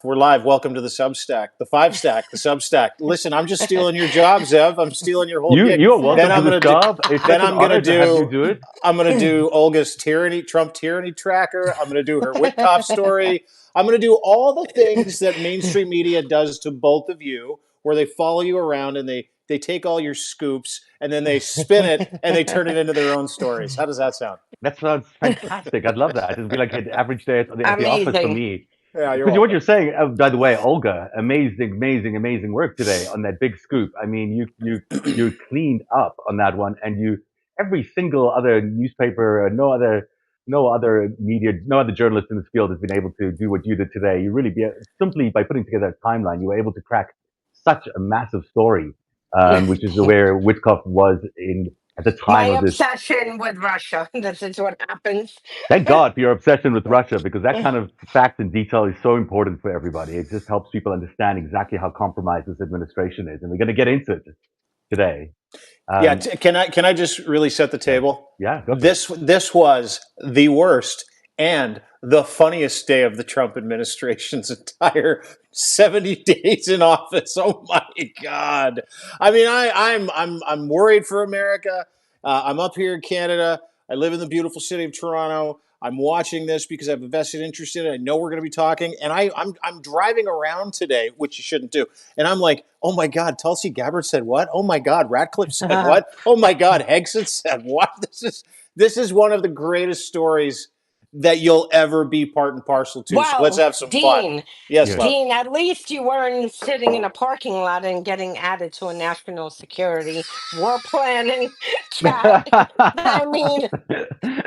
We're live. Welcome to the Substack, the FiveStack, the Substack. Listen, I'm just stealing your job, Zev. I'm stealing your whole You gig. you are Then welcome to I'm this gonna do. job. It's Then such an I'm gonna honor to have you do. do it. I'm gonna do Olga's tyranny, Trump tyranny tracker. I'm gonna do her Witkoff story. I'm gonna do all the things that mainstream media does to both of you, where they follow you around and they take all your scoops and then they spin it and they turn it into their own stories. How does that sound? That sounds fantastic. I'd love that. It'd be like an average day at the office for Amazing. me. Yeah, you're Because what welcome. you're saying, by the way, Olga, amazing, amazing, amazing work today on that big scoop. I mean, you cleaned up on that one, and you every single other newspaper, no other media, no other journalist in this field has been able to do what you did today. You really simply by putting together a timeline, you were able to crack such a massive story, which is where Witkoff was in at the My time of this. obsession with Russia. This is what happens. Thank God for your obsession with Russia, because that kind of fact and detail is so important for everybody. It just helps people understand exactly how compromised this administration is, and we're going to get into it today. Yeah, Um, can I just really set the yeah, table? yeah, go for it. This was the worst and the funniest day of the Trump administration's entire 70 days in office. Oh my God! I mean, I'm worried for America. I'm up here in Canada. I live in the beautiful city of Toronto. I'm watching this because I have a vested interest in it. I know we're going to be talking, and I'm driving around today, which you shouldn't do. And I'm like, oh my God, Tulsi Gabbard said what? Oh my God, Ratcliffe said what? Oh my God, Hegson said what? This is one of the greatest stories that you'll ever be part and parcel to. So let's Well, have some fun. Dean, Yes, Yeah. love. Dean, at least you weren't sitting in a parking lot and getting added to a national security war planning chat. I mean,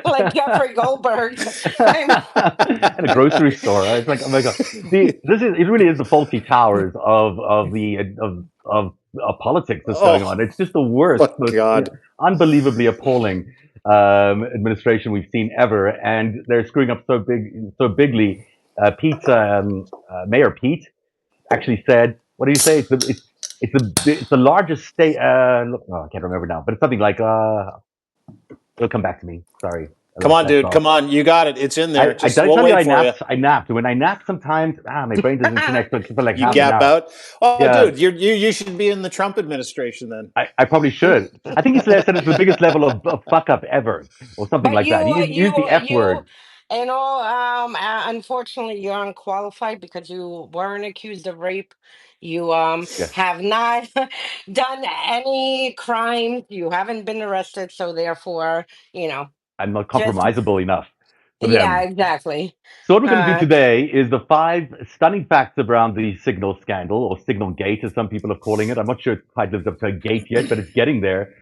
like Jeffrey Goldberg. I'm In a grocery store. It's like, oh my god, it really is the faulty towers of politics that's going on. Oh It's just the worst, my most God. unbelievably appalling administration we've seen ever, and they're screwing up so bigly. Mayor Pete actually said, "What did he say? It's the largest state. I can't remember now, but it's something like it'll come back to me. Sorry, I Come lost on, that dude. thought. Come on. You got it. It's in there. I Just did I we'll tell you wait I for you. napped. I napped. When I nap sometimes, my brain doesn't connect for like You half an gap hour. out. Oh, Yeah, dude, you should be in the Trump administration then. I probably should. I think he said it's the biggest level of fuck up ever, or something But like that. He used the F word. unfortunately, you're unqualified because you weren't accused of rape. You Yes, have not done any crime. You haven't been arrested, so therefore, you know, I'm not just compromisable enough for yeah, them. exactly. So what we're going to do Uh, today is the 5 stunning facts around the Signal scandal, or Signal Gate, as some people are calling it. I'm not sure it quite lives up to a gate yet, but it's getting there.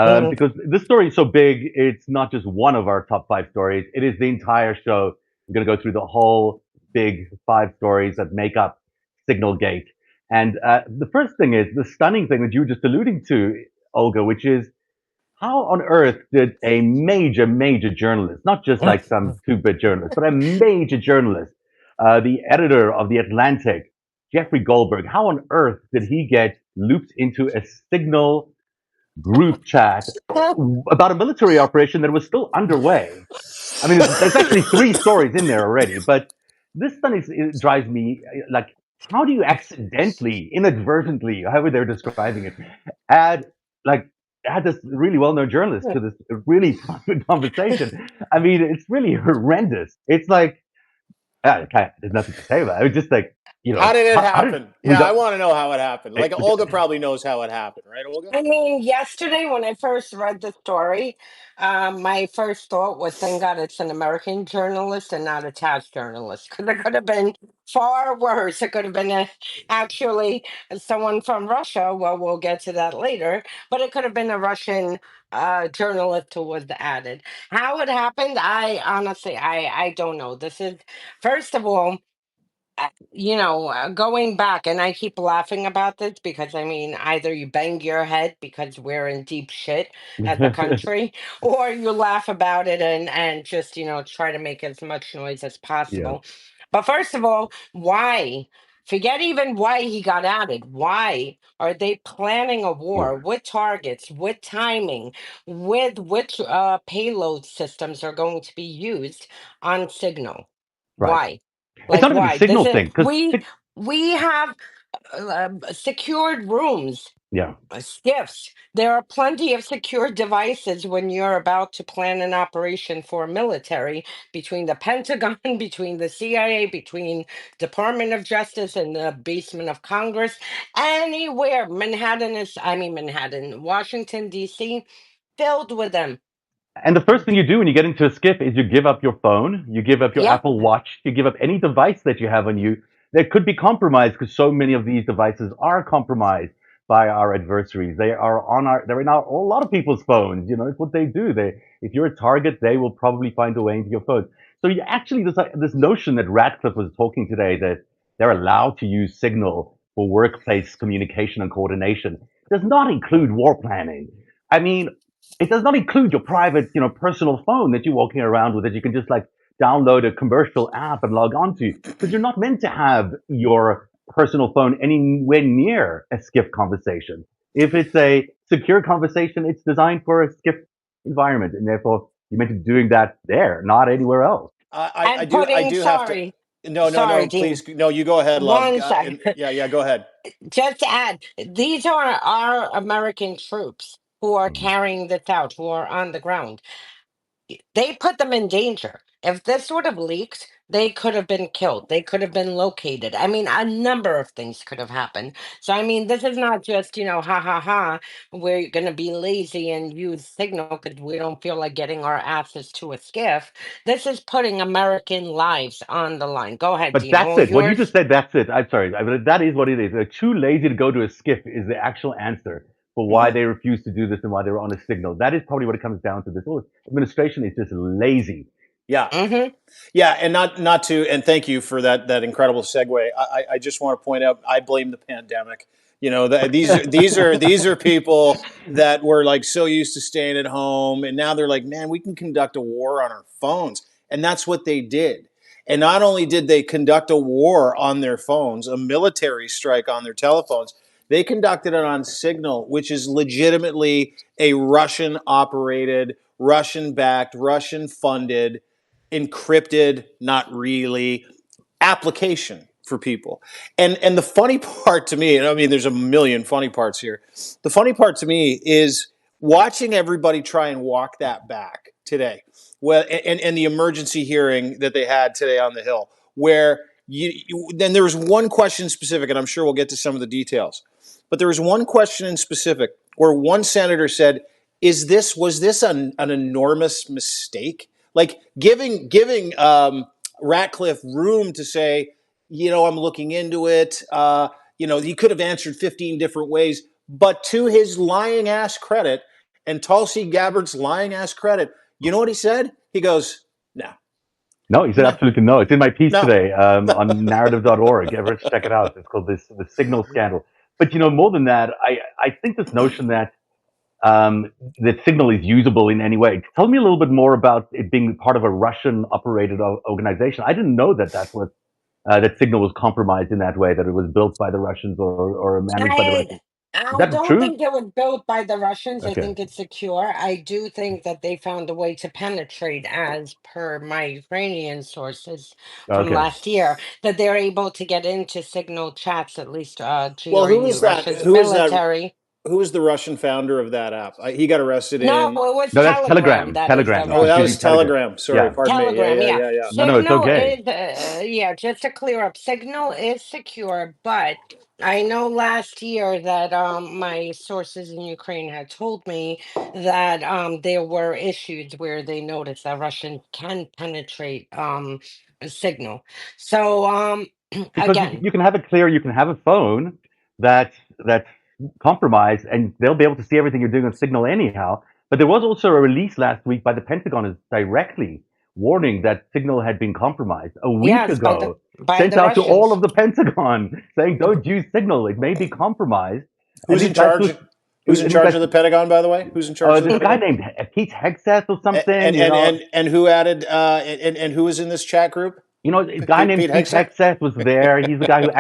mm, Because this story is so big, it's not just one of our top 5 stories. It is the entire show. We're going to go through the whole big 5 stories that make up Signal Gate. And the first thing is the stunning thing that you were just alluding to, Olga, which is how on earth did a major, major journalist, not just like some two-bit journalist, but a major journalist, the editor of The Atlantic, Jeffrey Goldberg, how on earth did he get looped into a Signal group chat about a military operation that was still underway? I mean, there's actually 3 stories in there already, but this one it drives me like, how do you accidentally, inadvertently, however they're describing it, add like add this really well-known journalist to this really fun conversation? I mean, it's really horrendous. It's like there's nothing to say about it. It's just like How did it how did happen? we Yeah, I don't. want to know how it happened. Like It, Olga probably knows how it happened, right, Olga? I mean, yesterday when I first read the story, my first thought was, thank God it's an American journalist and not a TASS journalist. Because it could have been far worse. It could have been actually someone from Russia. Well, we'll get to that later. But it could have been a Russian journalist who was added. How it happened, I honestly, I don't know. This is, first of all, going back, and I keep laughing about this because I mean, either you bang your head because we're in deep shit as a country, or you laugh about it and just try to make as much noise as yeah, possible. But first of all, why? Forget even why he got added. Why are they planning a war? What targets? What timing? With which payload systems are going to be used on Signal? right. Why? It's Like not even the why? This signal is thing because we have secured rooms, yeah. skiffs. There are plenty of secure devices when you're about to plan an operation for military between the Pentagon, between the CIA, between Department of Justice and the basement of Congress. Anywhere. Manhattan, Washington, D.C., filled with them. And the first thing you do when you get into a skip is you give up your phone, you give up your Yep. Apple Watch, you give up any device that you have on you that could be compromised because so many of these devices are compromised by our adversaries. They're in a lot of people's phones. You know, it's what they do. If you're a target, they will probably find a way into your phone. So you actually, this notion that Radcliffe was talking today that they're allowed to use Signal for workplace communication and coordination does not include war planning. I mean, it does not include your private, personal phone that you're walking around with that you can just like download a commercial app and log on to because you're not meant to have your personal phone anywhere near a skiff conversation. If it's a secure conversation, it's designed for a skiff environment, and therefore you're meant to be doing that there, not anywhere else. And I putting, do have to. sorry, No, no, sorry, no. Dean. Please, no. You go ahead, love. One sec. Yeah, yeah. Go ahead. Just to add, these are our American troops who are Mhm. carrying this out, who are on the ground. They put them in danger. If this would have leaked, they could have been killed. They could have been located. I mean, a number of things could have happened. So, I mean, this is not just, ha ha ha, we're going to be lazy and use Signal because we don't feel like getting our asses to a skiff. This is putting American lives on the line. Go ahead, But Dean. What that's was it. What you just yours? said, that's it. I'm sorry. That is what it is. They're too lazy to go to a skiff is the actual answer for why Mhm. they refuse to do this and why they were on a signal. That is probably what it comes down to. This whole administration is just lazy. Yeah, Mm-hmm. yeah, and not to. And thank you for that incredible segue. I just want to point out. I blame the pandemic. These are people that were like so used to staying at home, and now they're like, man, we can conduct a war on our phones, and that's what they did. And not only did they conduct a war on their phones, a military strike on their telephones, they conducted it on Signal, which is legitimately a Russian operated, Russian backed, Russian funded, encrypted, not really, application for people. And the funny part to me, and I mean there's a million funny parts here. The funny part to me is watching everybody try and walk that back today. Well, and the emergency hearing that they had today on the Hill, where then there was one question specific, and I'm sure we'll get to some of the details. But there was one question in specific where one senator said, was this an enormous mistake? Like giving Ratcliffe room to say, I'm looking into it. He could have answered 15 different ways, but to his lying ass credit and Tulsi Gabbard's lying ass credit, you know what he said? He goes, no, No, he said no, absolutely no. It's in my piece no. today on narrative.org. Everyone should check it out. It's called the Signal Scandal. But more than that, I think this notion that Signal is usable in any way. Tell me a little bit more about it being part of a Russian operated organization. I didn't know that Signal was compromised in that way, that it was built by the Russians or managed by the I Russians. Is I that don't true? think it was built by the Russians. I Okay. think it's secure. I do think that they found a way to penetrate, as per my Ukrainian sources from Okay. last year, that they're able to get into signal chats, at least Well, who GRU, is that? Russia's Who is that? military. Who is the Russian founder of that app? He got arrested No, in. it was No, that's Telegram. Telegram. That is the Telegram. You Oh, can that still was Russian. use Telegram. Telegram. Sorry, Yeah. pardon me. Yeah, Telegram, yeah, yeah. yeah, yeah. No, no, it's Signal okay. is, yeah, just to clear up, Signal is secure, but I know last year that my sources in Ukraine had told me that there were issues where they noticed that Russians can penetrate a Signal. So Because again, you can have it clear, you can have a phone that's compromised, and they'll be able to see everything you're doing on Signal anyhow. But there was also a release last week by the Pentagon directly warning that Signal had been compromised a week yes, ago, by sent the out to all Russians. of the Pentagon saying don't use Signal, it may be compromised. And Who's in charge? Who's in and these charge guys, of the Pentagon, by the way? Who's in charge of the this guy Pentagon? named Pete Hegseth or something, And who added and who was in this chat group? A guy named Pete Pete Hegseth. Hegseth was there. He's the guy who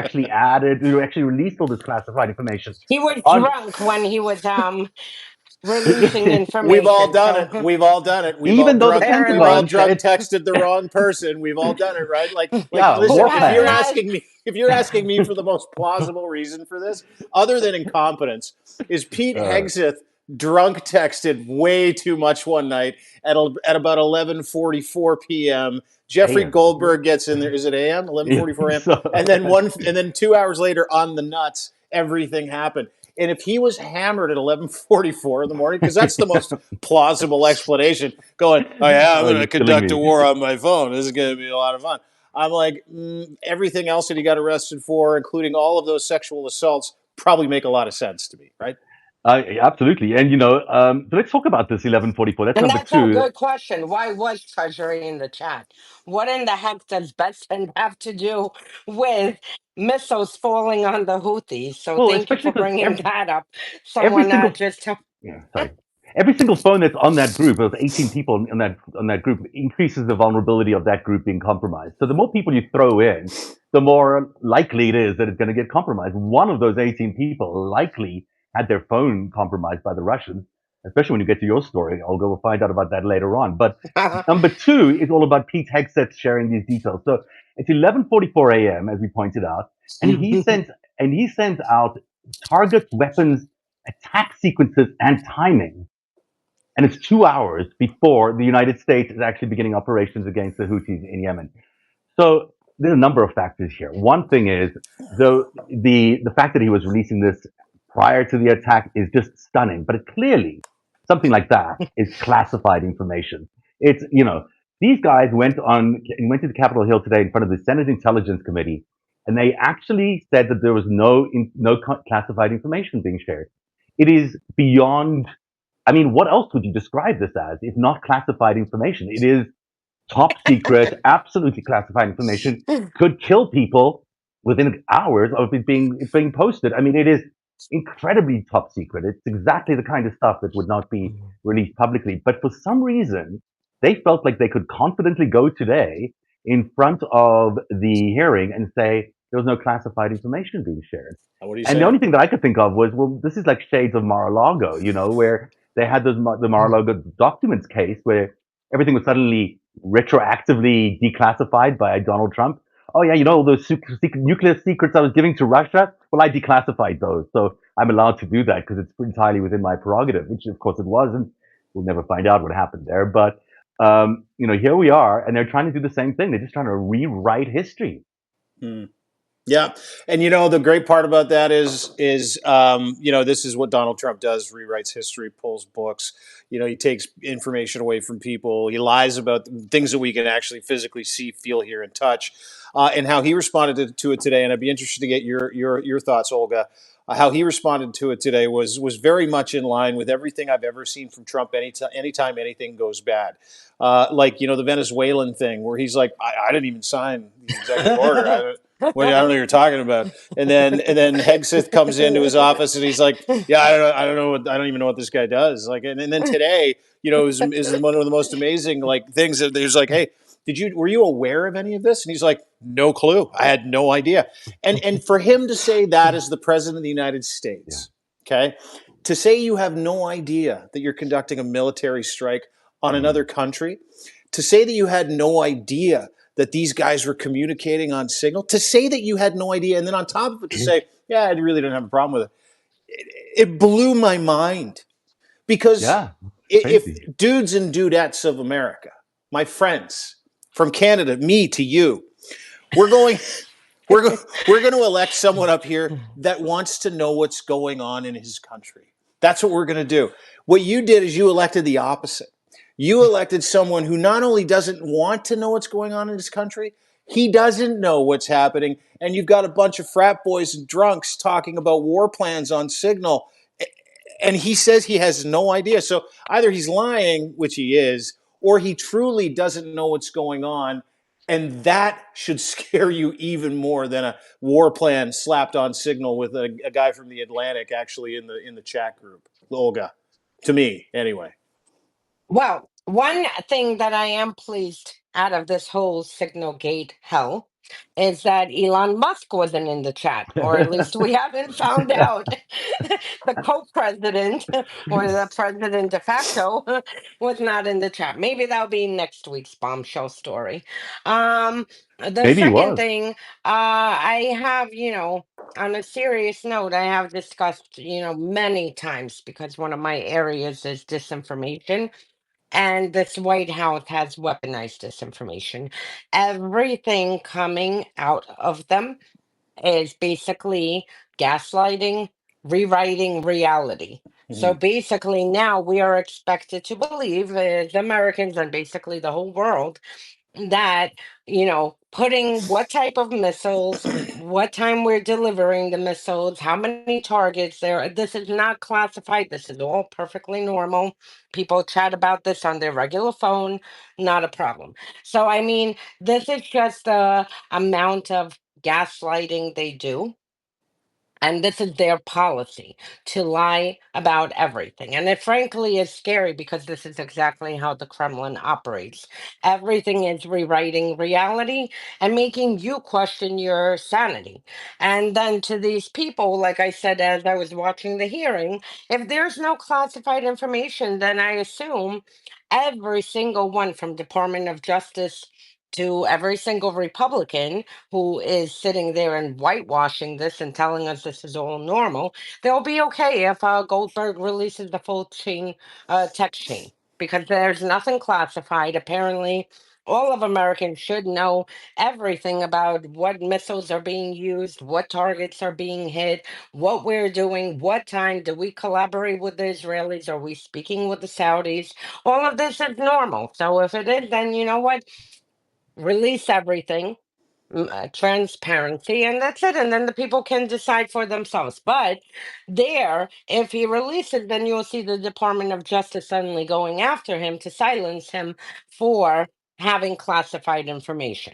actually released all this classified information He was on. drunk when he was releasing We've all information. done it. So We've all done it. Even though the We've all Pentagon apparently, drug said, texted the wrong person. We've all done it, right? yeah, Listen, who war if has you're plans. not? asking me, if you're asking me for the most plausible reason for this, other than incompetence, is Pete Uh, Hegseth drunk texted way too much one night at about 11:44 p.m. Jeffrey AM. Goldberg gets in there. Is it a.m. Yeah, 11:44 a.m. so, And then 2 hours later on the nuts, everything happened. And if he was hammered at 11:44 in the morning, because that's the most plausible explanation, going, "Oh yeah, I'm oh, going to you're killing conduct a me. war on my phone. This is going to be a lot of fun." I'm like, everything else that he got arrested for, including all of those sexual assaults, probably make a lot of sense to me, right? Absolutely. And, so let's talk about this 1144. That's And number that's a two. good question. Why was Treasury in the chat? What in the heck does Betson have to do with missiles falling on the Houthis? So Well, thank you especially for because bringing that up. every Someone single just yeah, sorry. Every single phone that's on that group, those 18 people on that group, increases the vulnerability of that group being compromised. So the more people you throw in, the more likely it is that it's going to get compromised. One of those 18 people likely had their phone compromised by the Russians, especially when you get to your story. Olga, we'll find out about that later on. But number two is all about Pete Hegseth sharing these details. So it's 11:44 a.m., as we pointed out, and he sends out target weapons attack sequences and timing. And it's 2 hours before the United States is actually beginning operations against the Houthis in Yemen. So there's a number of factors here. One thing is the fact that he was releasing this prior to the attack is just stunning. But it clearly something like that is classified information. It's these guys went to the Capitol Hill today in front of the Senate Intelligence Committee, and they actually said that there was no classified information being shared. It is beyond. I mean, what else would you describe this as if not classified information? It is top secret, absolutely classified information, could kill people within hours of it being posted. I mean, it is incredibly top secret. It's exactly the kind of stuff that would not be released publicly. But for some reason, they felt like they could confidently go today in front of the hearing and say there was no classified information being shared. What are you And the only saying? thing that I could think of was, well, this is like shades of Mar-a-Lago, where they had the Mar-a-Lago documents case where everything was suddenly retroactively declassified by Donald Trump. Oh yeah, those nuclear secrets I was giving to Russia. Well, I declassified those, so I'm allowed to do that because it's entirely within my prerogative. Which, of course, it wasn't. We'll never find out what happened there. But here we are, and they're trying to do the same thing. They're just trying to rewrite history. Hmm. Yeah, and the great part about that is this is what Donald Trump does: rewrites history, pulls books. He takes information away from people. He lies about things that we can actually physically see, feel, hear, and touch. And how he responded to it today, and I'd be interested to get your thoughts, Olga. How he responded to it today was very much in line with everything I've ever seen from Trump. Anytime anything goes bad, the Venezuelan thing, where he's like, I didn't even sign the executive order. I don't know what you're talking about. And then Hegseth comes into his office and he's like, yeah, I don't even know what this guy does. And then today, is one of the most amazing things that there's like, hey, were you aware of any of this? And he's like, no clue. I had no idea. And for him to say that as the president of the United Yeah. States, okay, to say you have no idea that you're conducting a military strike on another country, to say that you had no idea that these guys were communicating on Signal, to say that you had no idea, and then on top of it to say, yeah, I really don't have a problem with it blew my mind. Because Yeah, if crazy. dudes and dudettes of America, my friends from Canada, me to you, we're going we're we're going to elect someone up here that wants to know what's going on in his country. That's what we're going to do. What you did is you elected the opposite. You elected someone who not only doesn't want to know what's going on in his country, he doesn't know what's happening. And you've got a bunch of frat boys and drunks talking about war plans on Signal. And he says he has no idea. So either he's lying, which he is, or he truly doesn't know what's going on. And that should scare you even more than a war plan slapped on Signal with a guy from the Atlantic actually in the chat group. Olga, to me anyway. Well, one thing that I am pleased out of this whole Signal Gate hell is that Elon Musk wasn't in the chat, or at least we haven't found out. The co-president or the president de facto was not in the chat. Maybe that'll be next week's bombshell story. The Maybe he second was. thing, I have, on a serious note, I have discussed, many times, because one of my areas is disinformation. And this White House has weaponized disinformation. Everything coming out of them is basically gaslighting, rewriting reality. So Mhm. basically, now we are expected to believe, as Americans and basically the whole world, that putting what type of missiles, what time we're delivering the missiles, how many targets there, this is not classified, this is all perfectly normal. People chat about this on their regular phone, not a problem. So I mean, this is just the amount of gaslighting they do, and this is their policy, to lie about everything. And it frankly is scary, because this is exactly how the Kremlin operates. Everything is rewriting reality and making you question your sanity. And then to these people, like I said, as I was watching the hearing, if there's no classified information, then I assume every single one, from Department of Justice to every single Republican who is sitting there and whitewashing this and telling us this is all normal, they'll be okay if Goldberg releases the full chain, text chain, because there's nothing classified. Apparently, all of Americans should know everything about what missiles are being used, what targets are being hit, what we're doing, what time do we collaborate with the Israelis, are we speaking with the Saudis? All of this is normal. So if it is, then you know what? Release everything, transparency, and that's it. And then the people can decide for themselves. But there, if he releases, then you'll see the Department of Justice suddenly going after him to silence him for having classified information.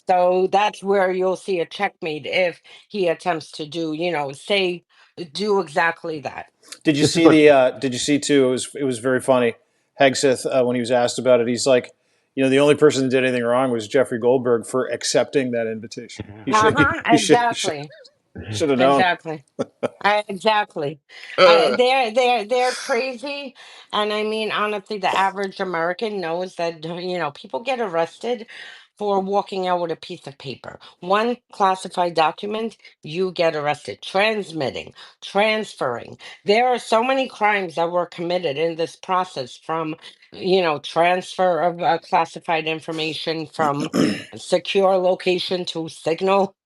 So that's where you'll see a checkmate if he attempts to do, do exactly that. Did you This is see what the? Did you see too? It was very funny. Hegseth, when he was asked about it, he's like, the only person that did anything wrong was Jeffrey Goldberg for accepting that invitation. He should. Uh-huh, He should. He should. exactly. Should have known. Exactly. Exactly. They're crazy, and I mean, honestly, the average American knows that people get arrested for walking out with a piece of paper. One classified document, you get arrested. Transmitting, transferring. There are so many crimes that were committed in this process, from transfer of classified information, from secure location to signal,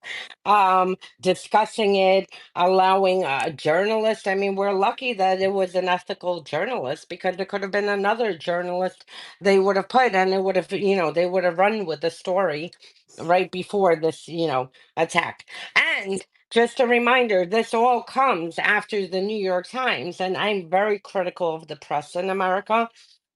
discussing it, allowing a journalist. I mean, we're lucky that it was an ethical journalist, because there could have been another journalist they would have put, and it would have, they would have run with the story right before this, attack. And just a reminder, this all comes after the New York Times, and I'm very critical of the press in America,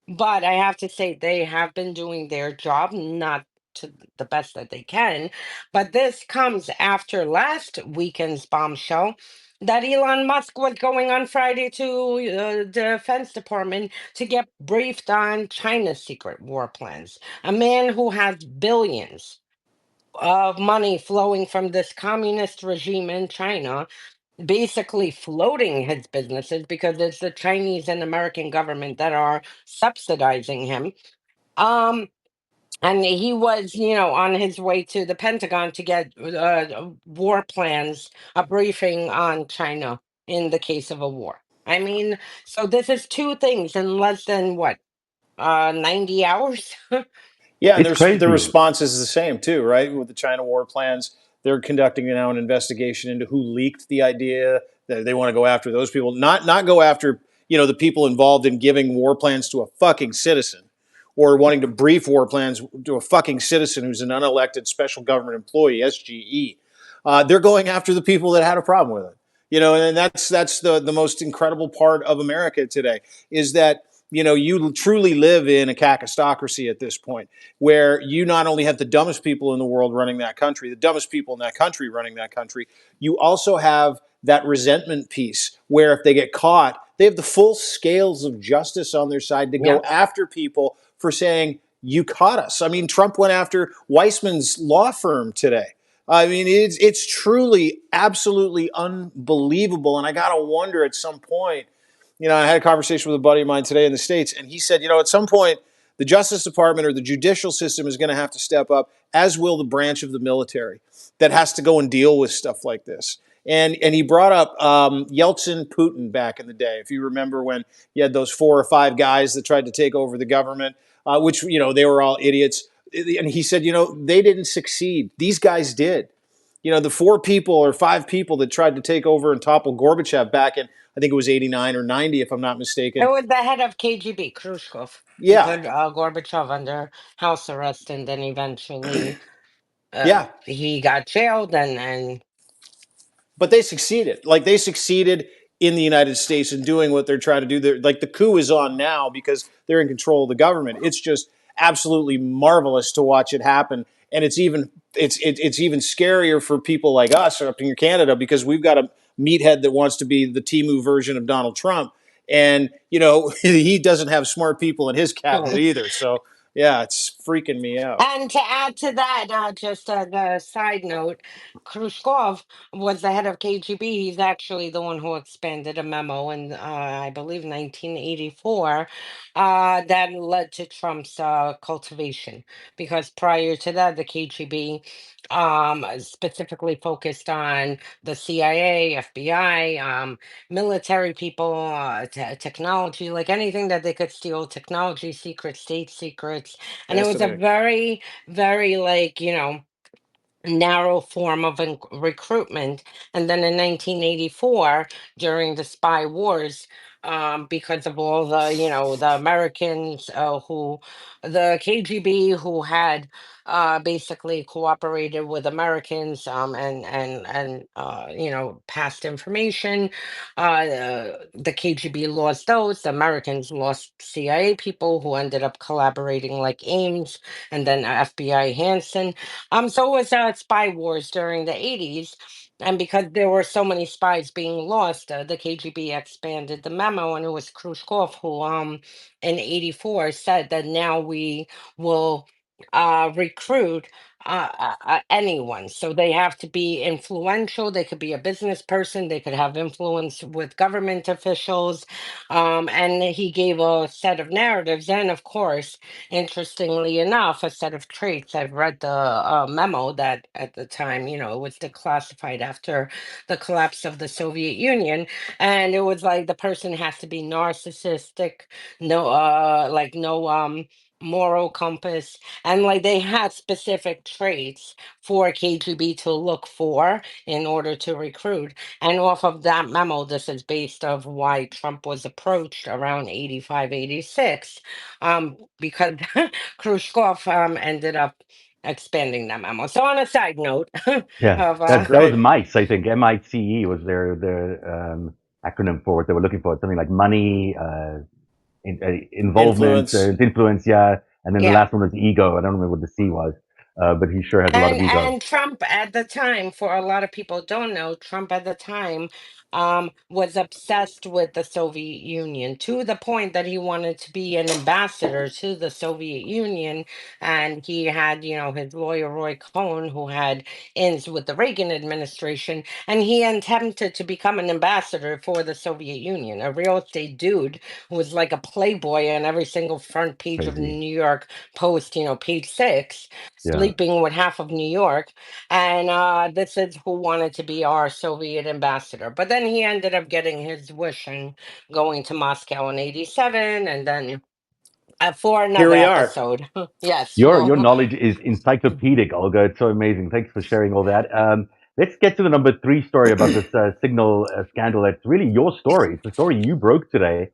but I have to say they have been doing their job, not to the best that they can. But this comes after last weekend's bombshell that Elon Musk was going on Friday to the Defense Department to get briefed on China's secret war plans. A man who has billions of money flowing from this communist regime in China, basically floating his businesses, because it's the Chinese and American government that are subsidizing him. Um, and he was, on his way to the Pentagon to get war plans, a briefing on China in the case of a war. I mean, so this is two things in less than what, 90 hours? Yeah, and it's the crazy. response is the same too, right? With the China war plans, they're conducting now an investigation into who leaked the idea. They want to go after those people, not go after the people involved in giving war plans to a fucking citizen, or wanting to brief war plans to a fucking citizen who's an unelected special government employee, SGE. They're going after the people that had a problem with it. And that's the most incredible part of America today, is that you truly live in a kakistocracy at this point, where you not only have the dumbest people in the world running that country, the dumbest people in that country running that country, you also have that resentment piece where if they get caught, they have the full scales of justice on their side to Yeah. go after people for saying, you caught us. I mean, Trump went after Weissman's law firm today. I mean, it's truly absolutely unbelievable. And I got to wonder at some point, I had a conversation with a buddy of mine today in the States, and he said, at some point, the Justice Department or the judicial system is going to have to step up, as will the branch of the military that has to go and deal with stuff like this. And he brought up Yeltsin, Putin back in the day. If you remember when you had those 4 or 5 guys that tried to take over the government, which they were all idiots. And he said, they didn't succeed. These guys did. The 4 people or 5 people that tried to take over and topple Gorbachev back in, I think it was 89 or 90, if I'm not It mistaken. was the head of KGB, Khrushchev. He Yeah, put Gorbachev under house arrest, and then eventually yeah. he got jailed, and But they succeeded. Like they succeeded in the United States in doing what they're trying to do. Like the coup is on now because they're in control of the government. It's just absolutely marvelous to watch it happen, and it's even scarier for people like us up in Canada because we've got a meathead that wants to be the Timu version of Donald Trump, and he doesn't have smart people in his cabinet either. So yeah, it's freaking me out. And to add to that, just the side note, Khrushchev was the head of KGB. He's actually the one who expanded a memo in, I believe, 1984, that led to Trump's cultivation. Because prior to that, the KGB specifically focused on the CIA, FBI, military people, technology, like anything that they could steal, technology secrets, state secrets, and it was a Fascinating. very, very, like, narrow form of recruitment. And then in 1984, during the spy wars, because of all the, the Americans who, the KGB who had basically cooperated with Americans, and passed information. The KGB lost those. The Americans lost CIA people who ended up collaborating, like Ames, and then FBI Hansen. So it was spy wars during the 80s. And because there were so many spies being lost, the KGB expanded the memo, and it was Khrushchev who, in 84, said that now we will recruit anyone. So they have to be influential. They could be a business person. They could have influence with government officials. And he gave a set of narratives. And of course, interestingly enough, a set of traits. I've read the memo that at the time, it was declassified after the collapse of the Soviet Union. And it was like the person has to be narcissistic, no, like no moral compass. And like they had specific traits for KGB to look for in order to recruit. And off of that memo, this is based of why Trump was approached around 85, 86, because Khrushchev ended up expanding that memo. So on a side note Yeah, of that was Right. MICE, I think. MICE was their acronym for what they were looking for. Something like money, involvement, Influence. influence, yeah. And then the yeah. last one was ego. I don't remember what the C was, but he sure has a lot of ego. And Trump at the time, for a lot of people don't know, Trump at the time was obsessed with the Soviet Union to the point that he wanted to be an ambassador to the Soviet Union. And he had, his lawyer Roy Cohn, who had ins with the Reagan administration, and he attempted to become an ambassador for the Soviet Union, a real estate dude who was like a playboy on every single front page of the Crazy. New York Post, page 6, Yeah. sleeping with half of New York. And this is who wanted to be our Soviet ambassador. But then he ended up getting his wish and going to Moscow in 87. And then for Here another we are. episode. Yes. Your Well, knowledge is encyclopedic, Olga. It's so amazing. Thanks for sharing all that. Let's get to the number three story about this signal scandal. It's really your story. It's the story you broke today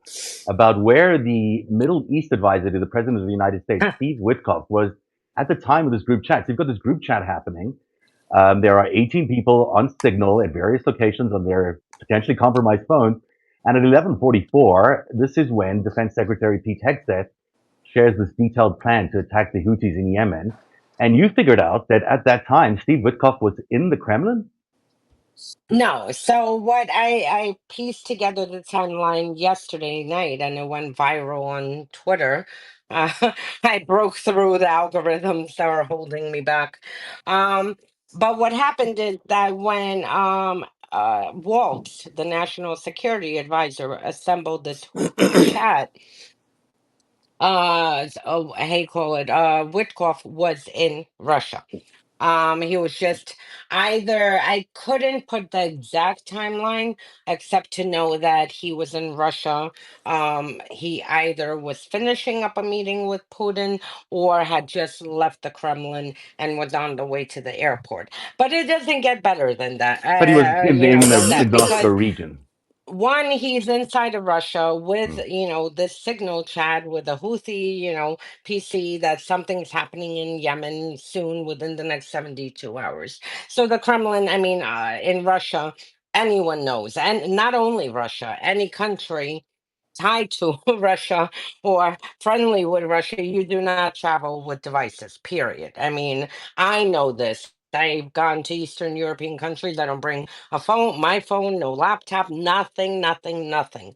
about where the Middle East advisor to the President of the United States, Steve Witkoff, was at the time of this group chat. So you've got this group chat happening. There are 18 people on Signal at various locations on their potentially compromised phones. And at 11:44, this is when Defense Secretary Pete Hegseth shares this detailed plan to attack the Houthis in Yemen. And you figured out that at that time, Steve Witkoff was in the Kremlin? no. So what I pieced together the timeline yesterday night, and it went viral on Twitter. Uh, I broke through the algorithms that were holding me back. Um, but what happened is that when Waltz, the national security advisor, assembled this Houthi chat, how you call it, Witkoff was in Russia. He was just either, I couldn't put the exact timeline except to know that he was in Russia. He either was finishing up a meeting with Putin or had just left the Kremlin and was on the way to the airport. But it doesn't get better than that, But he was in, than that, exhausted the because region. one, he's inside of Russia with, Mm. this signal chat with a Houthi, PC, that something's happening in Yemen soon within the next 72 hours. So the Kremlin, in Russia, anyone knows, and not only Russia, any country tied to Russia or friendly with Russia, you do not travel with devices, period. I know this. I've gone to Eastern European countries. I don't bring a phone, my phone, no laptop, nothing, nothing, nothing.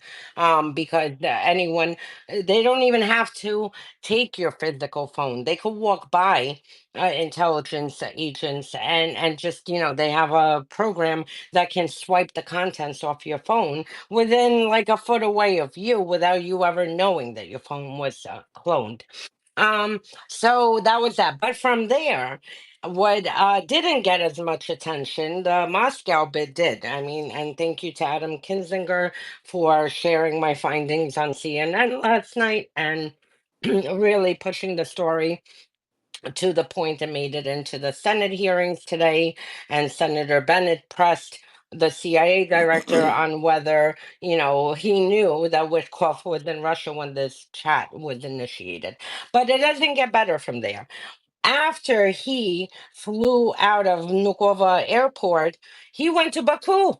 Because they don't even have to take your physical phone. They could walk by intelligence agents and just, they have a program that can swipe the contents off your phone within like a foot away of you without you ever knowing that your phone was cloned. Um, so that was that. But from there, what didn't get as much attention, the Moscow bit did. And thank you to Adam Kinzinger for sharing my findings on CNN last night and really pushing the story to the point that made it into the Senate hearings today. And Senator Bennett pressed the CIA director on whether, he knew that Witkoff was in Russia when this chat was initiated. But it doesn't get better from there. After he flew out of Nukovo airport, he went to Baku.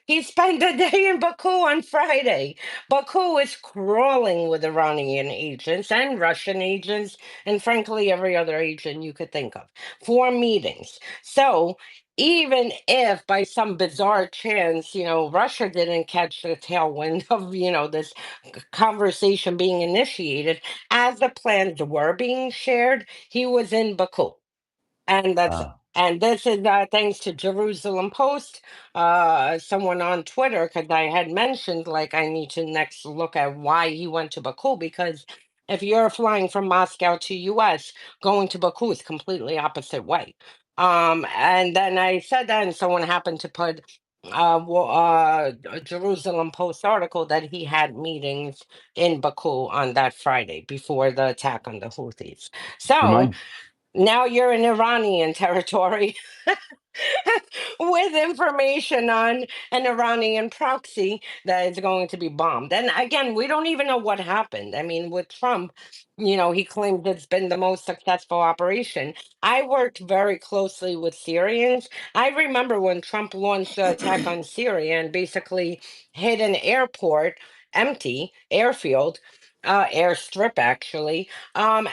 He spent the day in Baku on Friday. Baku is crawling with Iranian agents and Russian agents, and frankly, every other agent you could think of, for meetings. So, even if by some bizarre chance, Russia didn't catch the tailwind of, this conversation being initiated, as the plans were being shared, he was in Baku, and that's Ah. and this is thanks to Jerusalem Post, someone on Twitter, because I had mentioned like I need to next look at why he went to Baku, because if you're flying from Moscow to U.S., going to Baku is completely opposite way. And then I said that, and someone happened to put a Jerusalem Post article that he had meetings in Baku on that Friday before the attack on the Houthis. So Remind now you're in Iranian territory with information on an Iranian proxy that is going to be bombed. And again, we don't even know what happened. With Trump, he claimed it's been the most successful operation. I worked very closely with Syrians. I remember when Trump launched the attack on Syria and basically hit an airport, empty airfield. Airstrip, actually,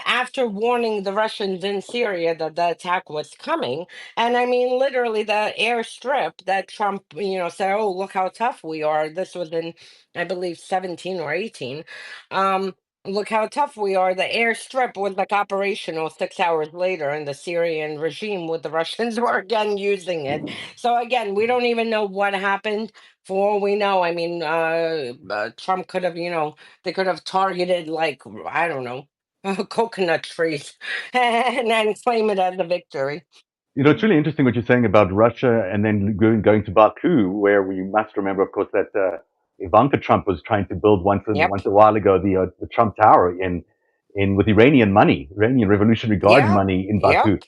after warning the Russians in Syria that the attack was coming. And literally, the airstrip that Trump, said, "Oh, look how tough we are." This was in, I believe, 17 or 18. Um, Look how tough we are. The airstrip was like operational 6 hours later, and the Syrian regime with the Russians were again using it. So again, we don't even know what happened. For all we know, Trump could have, they could have targeted like, I don't know, coconut trees and then claim it as a victory. It's really interesting what you're saying about Russia and then going to Baku, where we must remember, of course, that Ivanka Trump was trying to build Yep. once a while ago the Trump Tower in with Iranian money, Iranian Revolutionary Guard Yep. money in Yep. Baku.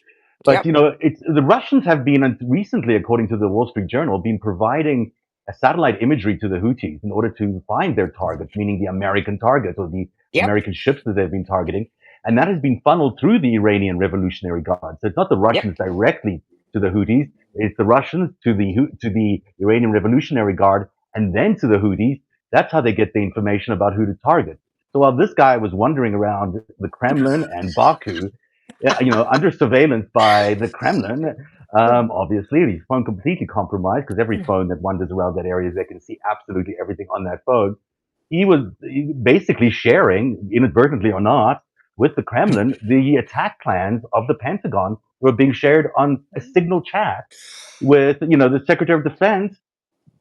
But Yep. it's the Russians have been recently, according to the Wall Street Journal, been providing a satellite imagery to the Houthis in order to find their targets, meaning the American targets or the Yep. American ships that they've been targeting. And that has been funneled through the Iranian Revolutionary Guard. So it's not the Yep. Russians directly to the Houthis; it's the Russians to the Iranian Revolutionary Guard, and then to the Houthis. That's how they get the information about who to target. So while this guy was wandering around the Kremlin and Baku, under surveillance by the Kremlin, obviously his phone completely compromised because every phone that wanders around that area, they can see absolutely everything on that phone. He was basically sharing, inadvertently or not, with the Kremlin, the attack plans of the Pentagon were being shared on a signal chat with, the Secretary of Defense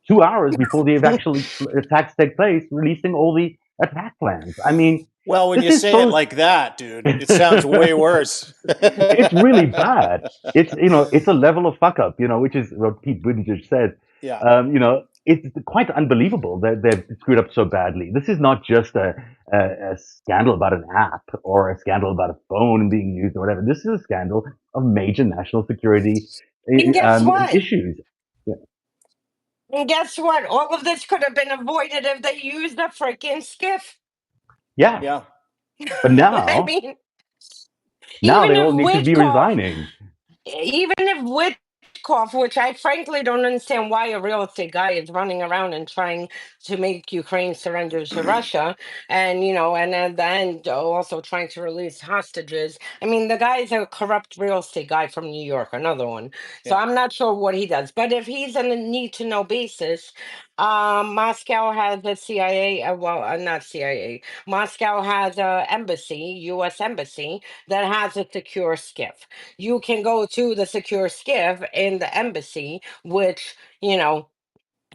2 hours before the actual attacks take place, releasing all the attack plans. I mean, Well, when this you is say it so. like that, dude, it sounds way worse. It's really bad. It's a level of fuck up, which is what Pete Buttigieg said. Yeah. It's quite unbelievable that they've screwed up so badly. This is not just a scandal about an app or a scandal about a phone being used or whatever. This is a scandal of major national security And guess what? issues. Yeah. And guess what? All of this could have been avoided if they used a freaking skiff. Yeah, Yeah. but I now, mean, now even they if all need to be Witkoff resigning. even if Witkoff, which I frankly don't understand why a real estate guy is running around and trying to make Ukraine surrender to Russia, and and at the end also trying to release hostages. I mean, the guy is a corrupt real estate guy from New York, another one. So Yeah. I'm not sure what he does, but if he's on a need to know basis, Moscow has a CIA, well, not CIA. Moscow has a embassy, U.S. embassy that has a secure skiff. You can go to the secure skiff in the embassy, which,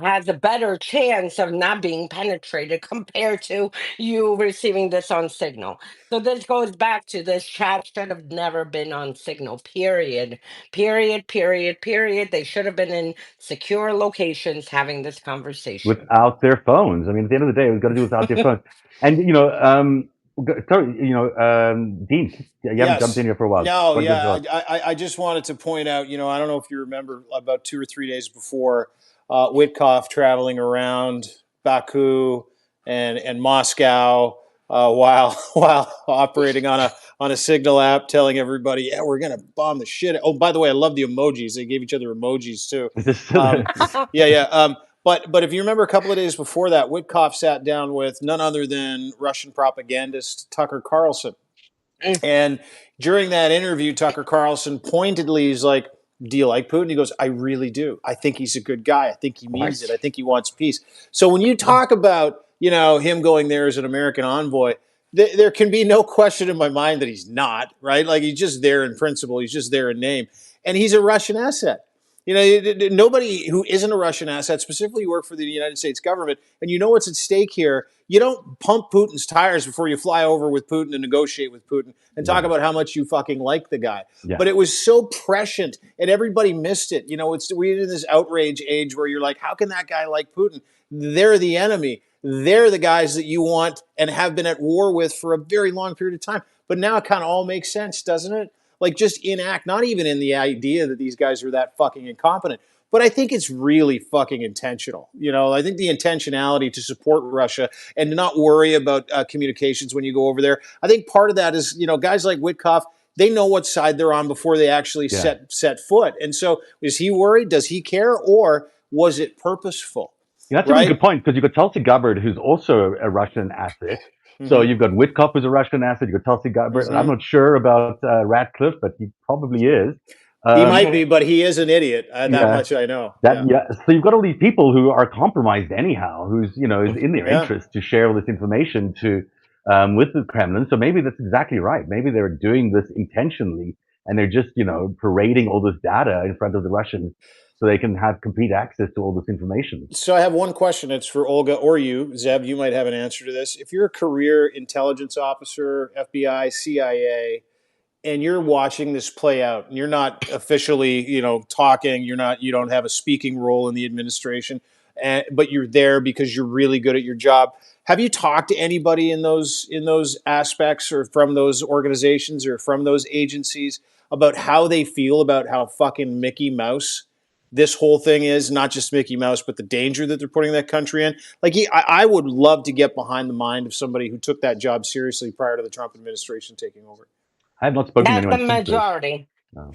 has a better chance of not being penetrated compared to you receiving this on Signal. So this goes back to this chat should have never been on Signal, period. Period, period, period. They should have been in secure locations having this conversation. Without their phones. I mean, at the end of the day, we've got to do without their phones. And sorry, Dean, you haven't jumped in Yes. here for a while. No, What are your yeah. thoughts? I just wanted to point out, I don't know if you remember about 2 or 3 days before, Witkoff traveling around Baku and Moscow, while while operating on a Signal app, telling everybody, yeah, we're gonna bomb the shit. Oh, by the way, I love the emojis. They gave each other emojis too. This, Yeah, yeah. But if you remember, a couple of days before that, Witkoff sat down with none other than Russian propagandist Tucker Carlson. Mm, And during that interview, Tucker Carlson pointedly is like, "Do you like Putin?" He goes, "I really do. I think he's a good guy. I think he of means it. course. I think he wants peace." So when you talk about, him going there as an American envoy, there can be no question in my mind that he's not, right? Like, he's just there in principle. He's just there in name, and he's a Russian asset. Nobody who isn't a Russian asset, specifically work for the United States government, and you know what's at stake here. You don't pump Putin's tires before you fly over with Putin and negotiate with Putin and talk yeah, about how much you fucking like the guy. yeah. But it was so prescient, and everybody missed it. We're in this outrage age where you're like, how can that guy like Putin? They're the enemy. They're the guys that you want and have been at war with for a very long period of time. But now it kind of all makes sense, doesn't it? Like, just enact, not even in the idea that these guys are that fucking incompetent, but I think it's really fucking intentional. I think the intentionality to support Russia and to not worry about communications when you go over there. I think part of that is, guys like Witkoff, they know what side they're on before they actually Yeah. set foot. And so, is he worried? Does he care, or was it purposeful? Yeah, that's a really Right? good point because you've got Tulsi Gabbard, who's also a Russian asset. So Mm-hmm. you've got Witkoff, who's a Russian asset. You've got Tulsi Gabbard. I'm Mm-hmm. not sure about Ratcliffe, but he probably is. He might Um, be, but he is an idiot. That yeah, much I know. that Yeah. yeah. So you've got all these people who are compromised anyhow, who's is in their Yeah. interest to share all this information with the Kremlin. So maybe that's exactly right. Maybe they're doing this intentionally, and they're just parading all this data in front of the Russians so they can have complete access to all this information. So I have one question. It's for Olga or you, Zeb. You might have an answer to this. If you're a career intelligence officer, FBI, CIA, and you're watching this play out, and you're not officially, talking, you don't have a speaking role in the administration, but you're there because you're really good at your job. Have you talked to anybody in those aspects, or from those organizations, or from those agencies, about how they feel about how fucking Mickey Mouse this whole thing is? Not just Mickey Mouse, but the danger that they're putting that country in. Like, I would love to get behind the mind of somebody who took that job seriously prior to the Trump administration taking over. I have not spoken to That's the anyone since this. majority.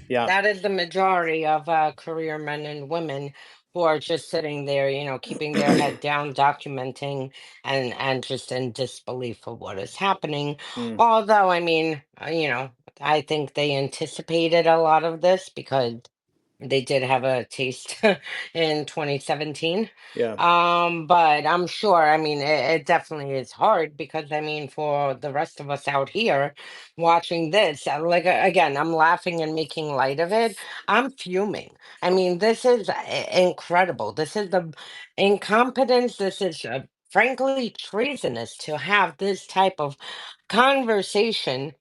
Yeah. That is the majority of career men and women who are just sitting there, keeping their head down, documenting, and just in disbelief of what is happening. Mm. Although, I mean, I think they anticipated a lot of this because They did have a taste in 2017. Yeah. But I'm sure, I mean, it definitely is hard because, I mean, for the rest of us out here watching this, like, again, I'm laughing and making light of it. I'm fuming. I mean, this is incredible. This is the incompetence. This is frankly treasonous to have this type of conversation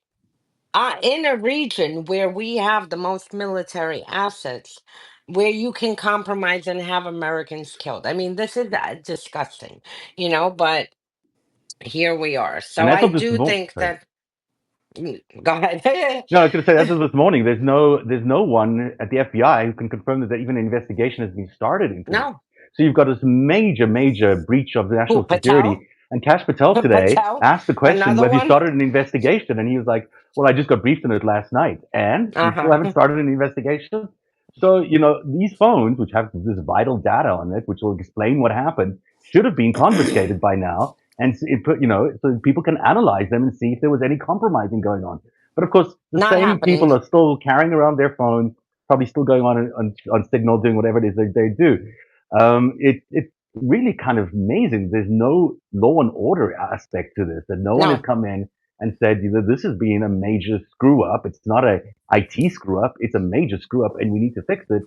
in a region where we have the most military assets, where you can compromise and have Americans killed. I mean, this is disgusting, but here we are. And So as I of this do morning, think that, go ahead. no, I was going to say, as of this morning, there's no one at the FBI who can confirm that even an investigation has been started into this. No. So you've got this major, major breach of the Who, national Patel? security. And Kash Patel today Patel? asked the question Another whether he one? started an investigation, and he was like, "Well, I just got briefed on it last night, and you still haven't Uh-huh. started an investigation." So these phones, which have this vital data on it, which will explain what happened, should have been confiscated by now, and so people can analyze them and see if there was any compromising going on. But of course, the Not same happening. people are still carrying around their phones, probably still going on Signal, doing whatever it is they do. It's really kind of amazing. There's no law and order aspect to this, that no one has No. come in and said, this has been a major screw up. It's not a IT screw up. It's a major screw up, and we need to fix it.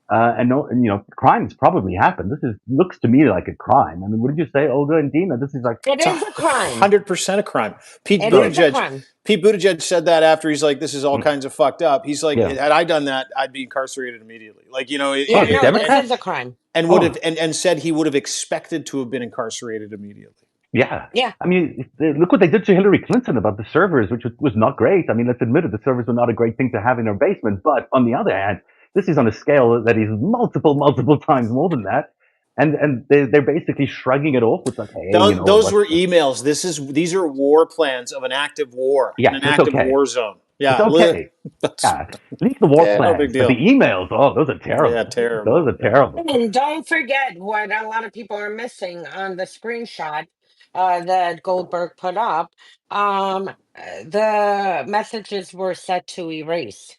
And no, and crimes probably happened. This looks to me like a crime. I mean, what did you say, Olga and Dina? This is like, It It's is a crime. 100% a crime. Pete It is a Buttigieg. crime. Pete Buttigieg said that after he's like, "This is all kinds of fucked up." He's like, yeah. "Had I done that, I'd be incarcerated immediately." Like Yeah, Oh, the no, this is Democrats. a crime. and would have Oh, and said he would have expected to have been incarcerated immediately. yeah. Yeah. I mean, look what they did to Hillary Clinton about the servers, which was not great. I mean, let's admit it, the servers were not a great thing to have in her basement. But on the other hand, this is on a scale that is multiple, multiple times more than that. And they're basically shrugging it off with like, hey, Those what's were emails. These are war plans of an active war in yeah, an it's active okay. war zone. It's Yeah, okay. that's Yeah, leave the war no big plans, but the deal. emails, oh, those are Yeah, terrible. Those terrible. are Yeah. terrible. And don't forget what a lot of people are missing on the screenshot that Goldberg put up. The messages were set to erase.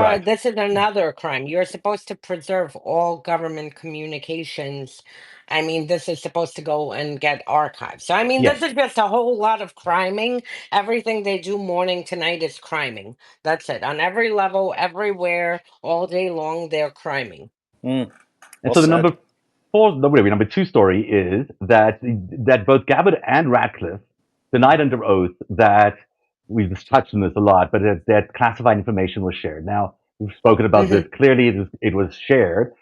Right. This is another crime. You're supposed to preserve all government communications. I mean, this is supposed to go and get archived. So, I mean, Yes. this is just a whole lot of criming. Everything they do morning to night is criming. That's it. On every level, everywhere, all day long, they're criming. Mm, And well so the said. number two story is that both Gabbard and Ratcliffe denied under oath that we've just touched on this a lot, but that classified information was shared. Now we've spoken about this Hmm. clearly. It was shared.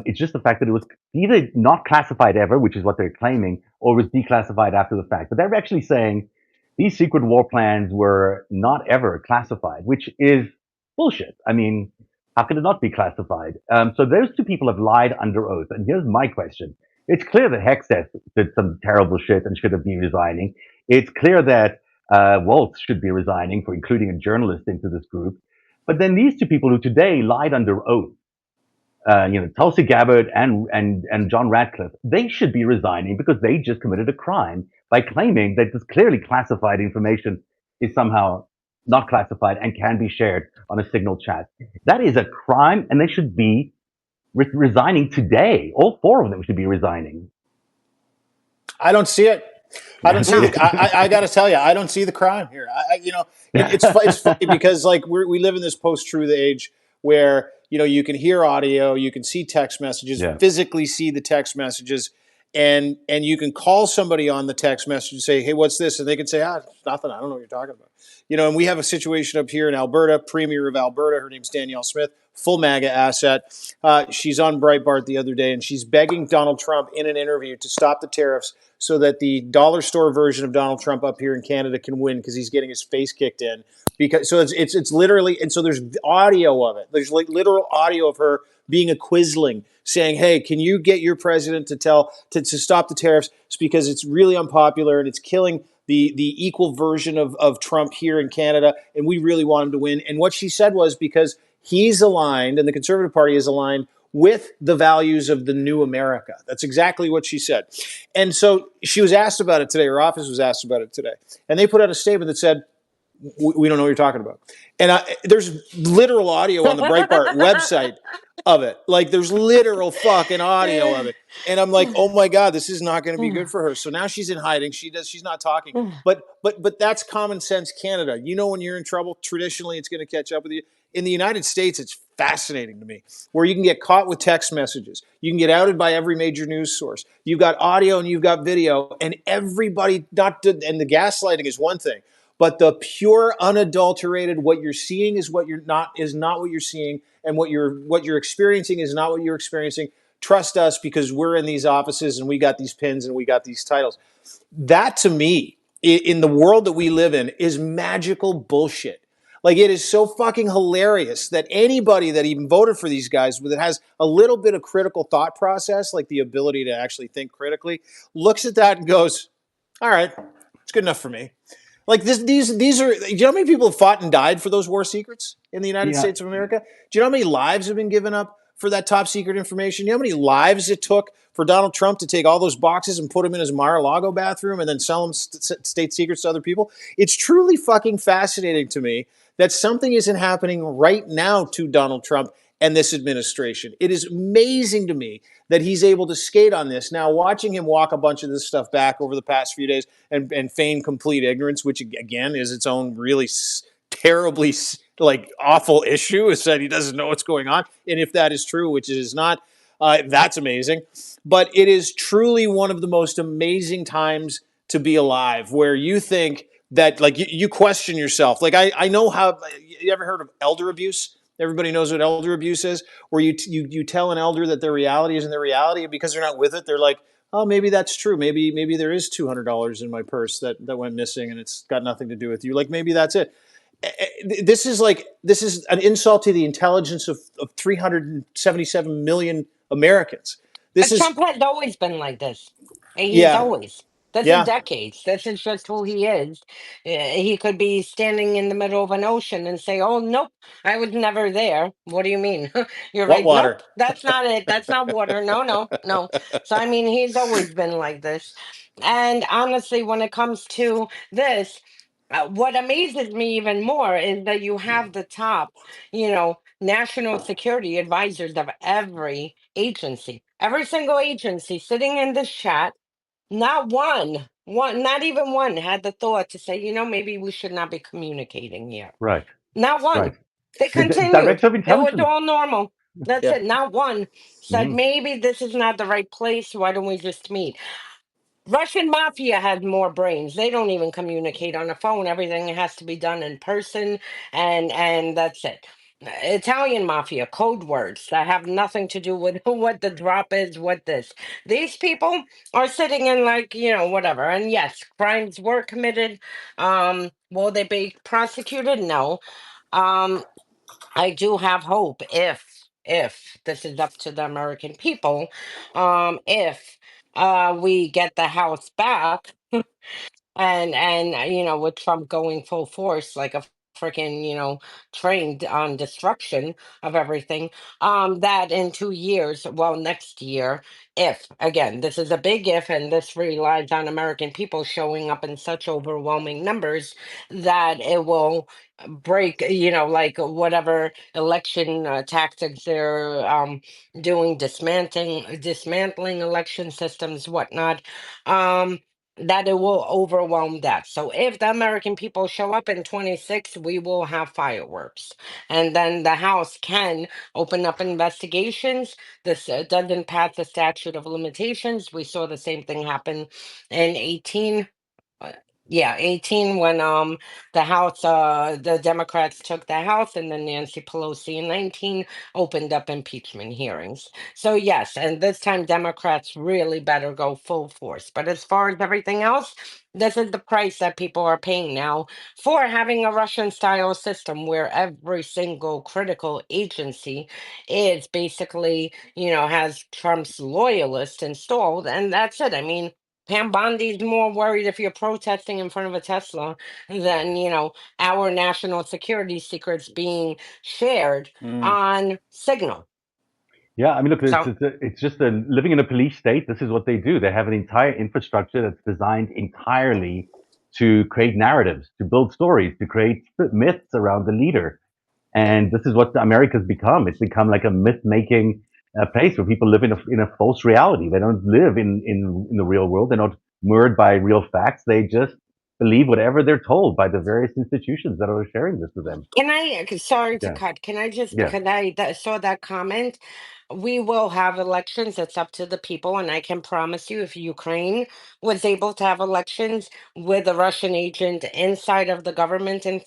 It's just the fact that it was either not classified ever, which is what they're claiming, or was declassified after the fact. But they're actually saying these secret war plans were not ever classified, which is bullshit. I mean, how could it not be classified? So those two people have lied under oath. And here's my question. It's clear that Hexeth did some terrible shit and should have been resigning. It's clear that Waltz should be resigning for including a journalist into this group. But then these two people who today lied under oath, Tulsi Gabbard and John Radcliffe, they should be resigning because they just committed a crime by claiming that this clearly classified information is somehow not classified and can be shared on a Signal chat. That is a crime, and they should be resigning today. All four of them should be resigning. I don't see it. I don't see No. the. I got to tell you, I don't see the crime here. It's funny because like we live in this post-truth age where you can hear audio, you can see text messages, Yeah. physically see the text messages, and you can call somebody on the text message and say, "Hey, what's this?" And they can say, it's nothing. I don't know what you're talking about." And we have a situation up here in Alberta, Premier of Alberta. Her name's Danielle Smith, full MAGA asset. She's on Breitbart the other day, and she's begging Donald Trump in an interview to stop the tariffs so that the dollar store version of Donald Trump up here in Canada can win because he's getting his face kicked in. Because so it's literally, and so there's audio of it. There's like literal audio of her being a quisling, saying, "Hey, can you get your president to stop the tariffs? It's because it's really unpopular and it's killing the equal version of Trump here in Canada, and we really want him to win." And what she said was because he's aligned and the Conservative Party is aligned with the values of the new America. That's exactly what she said. And so she was asked about it today. Her office was asked about it today. And they put out a statement that said, We don't know what you're talking about. And there's literal audio on the Breitbart website of it. Like there's literal fucking audio of it. And I'm like, oh my God, this is not going to be good for her. So now she's in hiding. She's not talking. But that's common sense Canada. You know, when you're in trouble, traditionally it's going to catch up with you. In the United States, it's fascinating to me where you can get caught with text messages. You can get outed by every major news source. You've got audio and you've got video, and everybody and the gaslighting is one thing, but the pure, unadulterated, what you're seeing is not what you're seeing, and what you're experiencing is not what you're experiencing. Trust us because we're in these offices and we got these pins and we got these titles. That to me, in the world that we live in, is magical bullshit. Like it is so fucking hilarious that anybody that even voted for these guys that has a little bit of critical thought process, like the ability to actually think critically, looks at that and goes, "All right, it's good enough for me." Like these are. Do you know how many people have fought and died for those war secrets in the United Yeah, States of America? Do you know how many lives have been given up for that top secret information? You know how many lives it took for Donald Trump to take all those boxes and put them in his Mar-a-Lago bathroom and then sell them state secrets to other people? It's truly fucking fascinating to me that something isn't happening right now to Donald Trump and this administration. It is amazing to me that he's able to skate on this. Now, watching him walk a bunch of this stuff back over the past few days and feign complete ignorance, which again is its own really terribly like awful issue, is that he doesn't know what's going on. And if that is true, which it is not, that's amazing. But it is truly one of the most amazing times to be alive, where you think that like you question yourself. Like I know how. You ever heard of elder abuse? Everybody knows what elder abuse is, where you tell an elder that their reality isn't their reality, and because they're not with it, they're like, oh, maybe that's true. Maybe there is $200 in my purse that went missing, and it's got nothing to do with you. Like maybe that's it. This is an insult to the intelligence of 377 million Americans. This But is Trump has always been like this. He's yeah always. This is yeah. decades. This is just who he is. He could be standing in the middle of an ocean and say, "Oh, nope, I was never there." What do you mean? You're What right. water? Nope, that's not it. That's not water. No, no, no. So, I mean, he's always been like this. And honestly, when it comes to this, what amazes me even more is that you have the top, national security advisors of every single agency sitting in this chat. Not one, not even one had the thought to say, maybe we should not be communicating here. right, Not one. right. They The continued. director of It was intelligence. all normal. That's Yeah. it. Not one said, Hmm. maybe this is not the right place. Why don't we just meet? Russian mafia has more brains. They don't even communicate on the phone. Everything has to be done in person, and that's it. Italian mafia code words that have nothing to do with what the drop is, what this. These people are sitting in like, whatever. And yes, crimes were committed. Will they be prosecuted? No. Um, I do have hope if this is up to the American people, if we get the House back, and with Trump going full force like a freaking trained on destruction of everything, that in 2 years, well, next year, if again, this is a big if, and this relies on American people showing up in such overwhelming numbers that it will break, like whatever election tactics they're doing, dismantling election systems, whatnot. um that it will overwhelm that. So if the American people show up in 26, we will have fireworks. And then the House can open up investigations. This doesn't pass the statute of limitations. We saw the same thing happen in 18. uh, yeah, 18, when the Democrats took the House, and then Nancy Pelosi in 19 opened up impeachment hearings. So yes, and this time Democrats really better go full force. But as far as everything else, this is the price that people are paying now for having a Russian style system where every single critical agency is basically, has Trump's loyalists installed, and that's it. I mean, Pam Bondi's more worried if you're protesting in front of a Tesla than, our national security secrets being shared Mm. on Signal. Yeah, I mean, look, So, it's just living in a police state. This is what they do. They have an entire infrastructure that's designed entirely to create narratives, to build stories, to create myths around the leader. And this is what America's become. It's become like a myth-making place where people live in a false reality. They don't live in the real world. They're not moored by real facts. They just believe whatever they're told by the various institutions that are sharing this with them. Can I, sorry to Yeah, cut, can I just, yeah. because saw that comment, we will have elections. It's up to the people. And I can promise you, if Ukraine was able to have elections with a Russian agent inside of the government in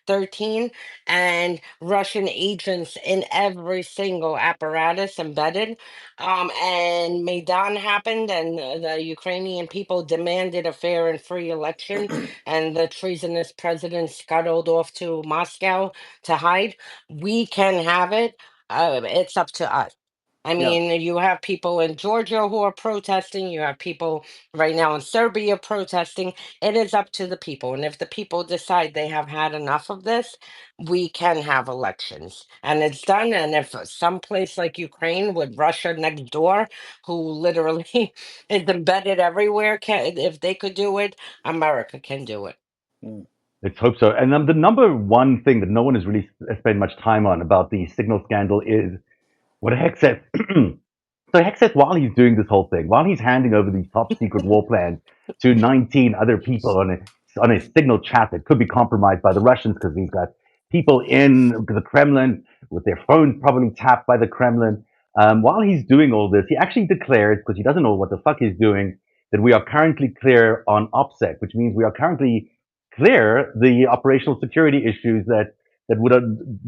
13 and Russian agents in every single apparatus embedded, and Maidan happened and the Ukrainian people demanded a fair and free election and the treasonous president scuttled off to Moscow to hide, we can have it. It's up to us. I Yeah. mean, you have people in Georgia who are protesting. You have people right now in Serbia protesting. It is up to the people. And if the people decide they have had enough of this, we can have elections. And it's done. And if some place like Ukraine with Russia next door, who literally is embedded everywhere, if they could do it, America can do it. Mm. Let's hope so. And the number one thing that no one has really spent much time on about the signal scandal is what Hexet. So Hexet, while he's doing this whole thing, while he's handing over these top secret war plans to 19 other people on a signal chat that could be compromised by the Russians because he's got people in the Kremlin with their phones probably tapped by the Kremlin. While he's doing all this, he actually declared, because he doesn't know what the fuck he's doing, that we are currently clear on OPSEC, which means we are currently clear the operational security issues that would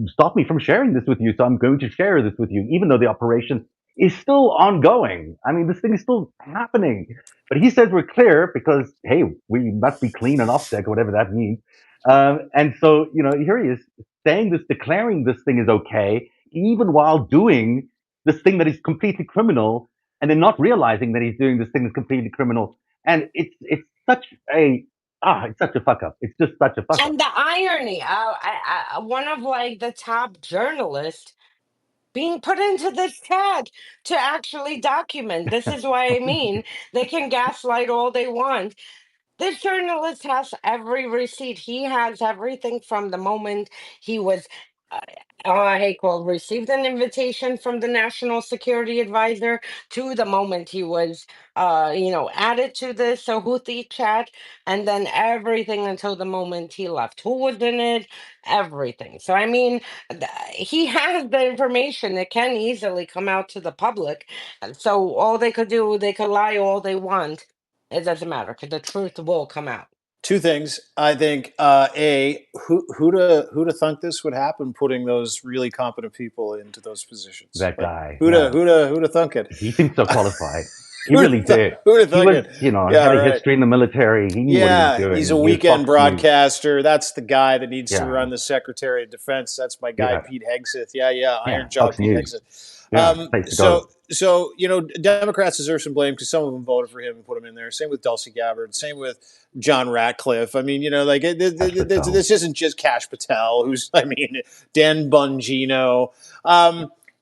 stop me from sharing this with you. So I'm going to share this with you, even though the operation is still ongoing. I mean, this thing is still happening. But he says we're clear because, hey, we must be clean and OPSEC, or whatever that means. And so, here he is saying this, declaring this thing is okay, even while doing this thing that is completely criminal, and then not realizing that he's doing this thing that's completely criminal. And it's such a it's such a fuck up. It's just such a fuck up. And the irony, one of like the top journalists being put into this chat to actually document. This is why I mean they can gaslight all they want. This journalist has every receipt. He has everything from the moment he was, uh, hey, called, received an invitation from the National Security Advisor to the moment he was, added to this Houthi chat, and then everything until the moment he left. Who was in it? Everything. So, I mean, he has the information. It can easily come out to the public. And so, all they could do, they could lie all they want, it doesn't matter because the truth will come out. Two things. I think a who'da thunk this would happen, putting those really competent people into those positions. That Like guy, who'da yeah, who'da thunk it? he seems so qualified. He really did. Who'da He thunk was, it? Yeah, had a right. history in the military. He knew what he was Yeah, he's a doing. He was weekend Fox News. broadcaster. That's the guy that needs to Yeah, run the Secretary of Defense. That's my guy, yeah, Pete Hegseth. Yeah, yeah. Iron Jaw Fox Pete News. Hegseth. Yeah, place to go. So Democrats deserve some blame because some of them voted for him and put him in there. Same with Tulsi Gabbard. Same with John Ratcliffe. I mean, this isn't just Kash Patel, who's Dan Bongino.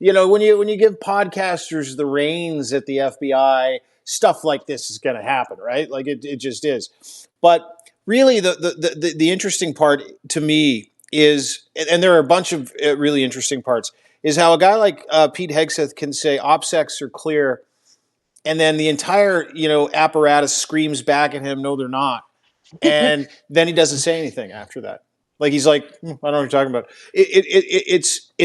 When you give podcasters the reins at the FBI, stuff like this is going to happen, right? Like it just is. But really, the interesting part to me is, and there are a bunch of really interesting parts, is how a guy like Pete Hegseth can say OPSECs are clear, and then the entire apparatus screams back at him, "No, they're not," and then he doesn't say anything after that. Like he's like, I don't know what you're talking about.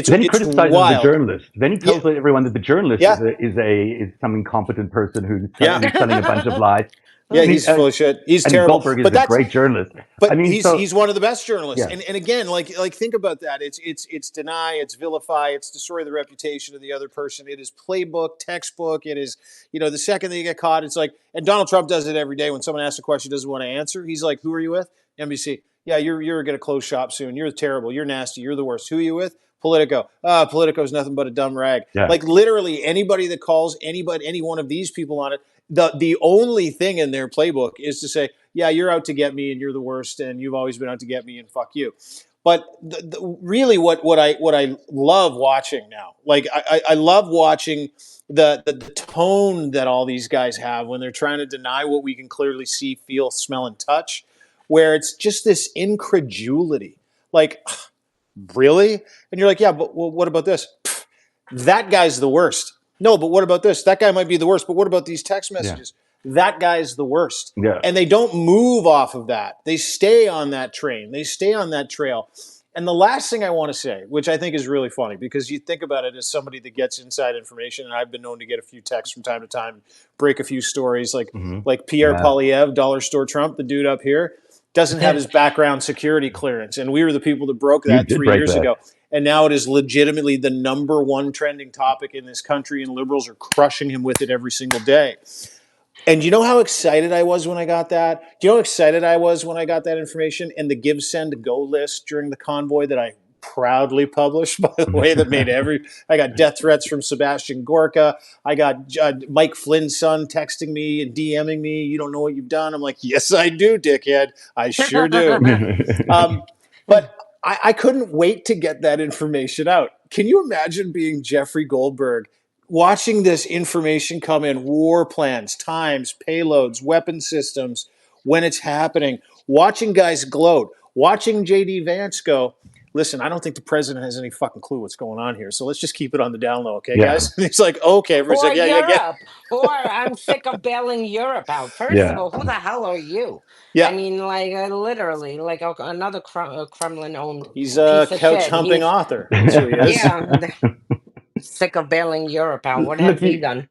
Then he It's criticizes the wild. journalist. Then he Yeah, tells everyone that the journalist yeah, is some incompetent person who's yeah, telling a bunch of lies. yeah. I mean, He's full of shit. He's and terrible. Goldberg is But a that's great journalist. I but mean, so he's one of the best journalists. yeah, And again, like think about that. It's deny, it's vilify, it's destroy the reputation of the other person. It is playbook, textbook. It is, the second that you get caught, it's like, and Donald Trump does it every day when someone asks a question he doesn't want to answer. He's like, "Who are you with?" NBC. "Yeah, you're gonna close shop soon. You're terrible. You're nasty. You're the worst. Who are you with?" Politico. Politico is nothing but a dumb rag. yeah. Like literally anybody that calls any one of these people on it, the only thing in their playbook is to say, "Yeah, you're out to get me and you're the worst and you've always been out to get me and fuck you." But really, what I love watching now, like I love watching the tone that all these guys have when they're trying to deny what we can clearly see, feel, smell, and touch, where it's just this incredulity, like really, and you're like, yeah, but well, what about this? That guy's the worst. No, but what about this? That guy might be the worst, but what about these text Yeah. messages? That guy's the worst. Yeah. And they don't move off of that. They stay on that train. They stay on that trail. And the last thing I want to say, which I think is really funny, because you think about it as somebody that gets inside information, and I've been known to get a few texts from time to time, break a few stories, like Pierre Yeah. Polyev, Dollar Store Trump, the dude up here, doesn't have his background security clearance, and we were the people that broke You that did three break years that. ago. And now it is legitimately the number one trending topic in this country, and liberals are crushing him with it every single day. And you know how excited I was when I got that? Do you know how excited I was when I got that information and the give, send, go list during the convoy that I proudly published, by the way, that made I got death threats from Sebastian Gorka. I got Mike Flynn's son texting me and DMing me, you don't know what you've done. I'm like, yes, I do, dickhead. I sure do. But I couldn't wait to get that information out. Can you imagine being Jeffrey Goldberg, watching this information come in, war plans, times, payloads, weapon systems, when it's happening, watching guys gloat, watching JD Vance go, listen, I don't think the president has any fucking clue what's going on here. So let's just keep it on the down low, okay, Yeah. guys? And he's like, okay. Everybody's Or like, yeah, yeah, yeah. Europe. Or I'm sick of bailing Europe out. First of Yeah. all, who the hell are you? I Yeah. mean, like literally, like another Kremlin-owned He's a piece of couch shit. humping He's author. That's who he is. yeah, sick of bailing Europe out. What has Look, he done?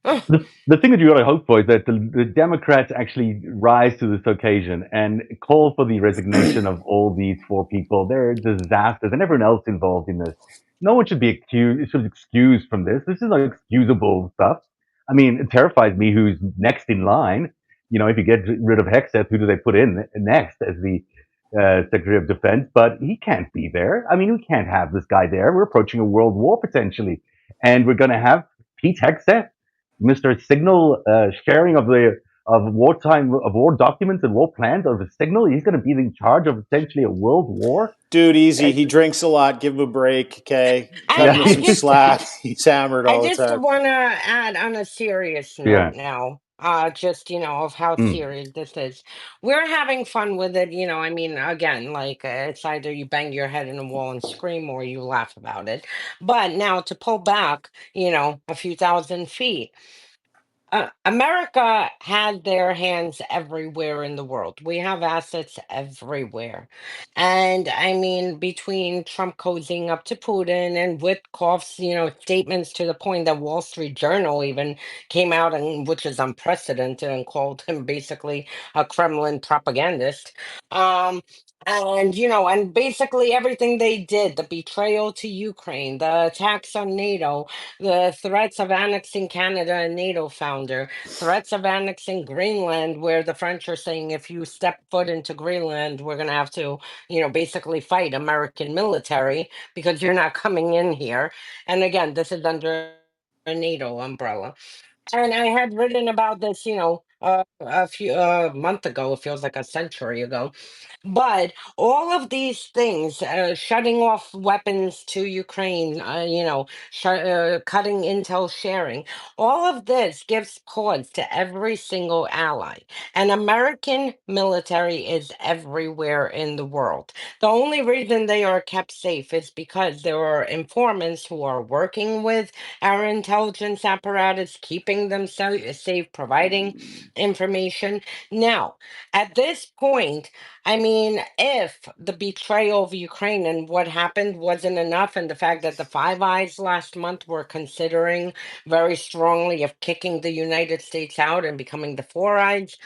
Ugh. the thing that you got to hope for is that the Democrats actually rise to this occasion and call for the resignation of all these four people. They're disasters, and everyone else involved in this. No one should be accused, should be excused from this. This is not excusable stuff. I mean, it terrifies me who's next in line. You know, if you get rid of Hexeth, who do they put in next as the Secretary of Defense? But he can't be there. I mean, we can't have this guy there. We're approaching a world war potentially, and we're going to have Pete Hexeth, Mr. Signal, sharing of wartime of war documents and war plans of a signal. He's going to be in charge of essentially a world war. Dude, easy. Eh, He drinks a lot. Give him a break, okay? Cut And him yeah, some slack. He's hammered I all the just time. want to add on a serious note yeah, now, just, of how mm, serious this is. We're having fun with it, I mean, again, like it's either you bang your head in the wall and scream or you laugh about it. But now to pull back, a few thousand feet. America had their hands everywhere in the world. We have assets everywhere. And I mean, between Trump cozying up to Putin and Witkoff's, statements to the point that Wall Street Journal even came out and which is unprecedented and called him basically a Kremlin propagandist. Um, and basically everything they did, the betrayal to Ukraine, the attacks on NATO, the threats of annexing Canada and NATO founder, threats of annexing Greenland, where the French are saying if you step foot into Greenland, we're going to have to, basically fight American military because you're not coming in here. And again, this is under a NATO umbrella. And I had written about this, a few month ago. It feels like a century ago, but all of these things, shutting off weapons to Ukraine, cutting intel sharing, all of this gives pause to every single ally. And American military is everywhere in the world. The only reason they are kept safe is because there are informants who are working with our intelligence apparatus, keeping them safe, providing information. Now, at this point, I mean, if the betrayal of Ukraine and what happened wasn't enough, and the fact that the Five Eyes last month were considering very strongly of kicking the United States out and becoming the Four Eyes,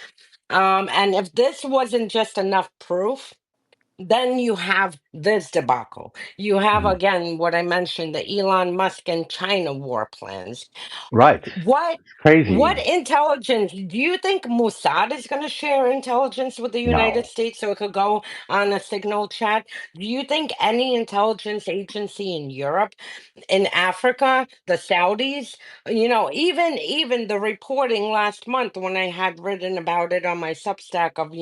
and if this wasn't just enough proof, then you have this debacle. You have mm. again what I mentioned, the Elon Musk and China war plans. Right. What It's what crazy. intelligence do you think Mossad is going to share intelligence with the United No. States so it could go on a signal chat? Do you think any intelligence agency in Europe, in Africa, the Saudis, even the reporting last month when I had written about it on my Substack of,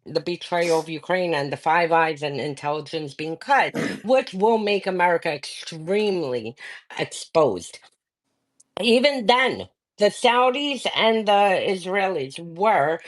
the betrayal of Ukraine and the Five Eyes and intelligence being cut, which will make America extremely exposed. Even then, the Saudis and the Israelis were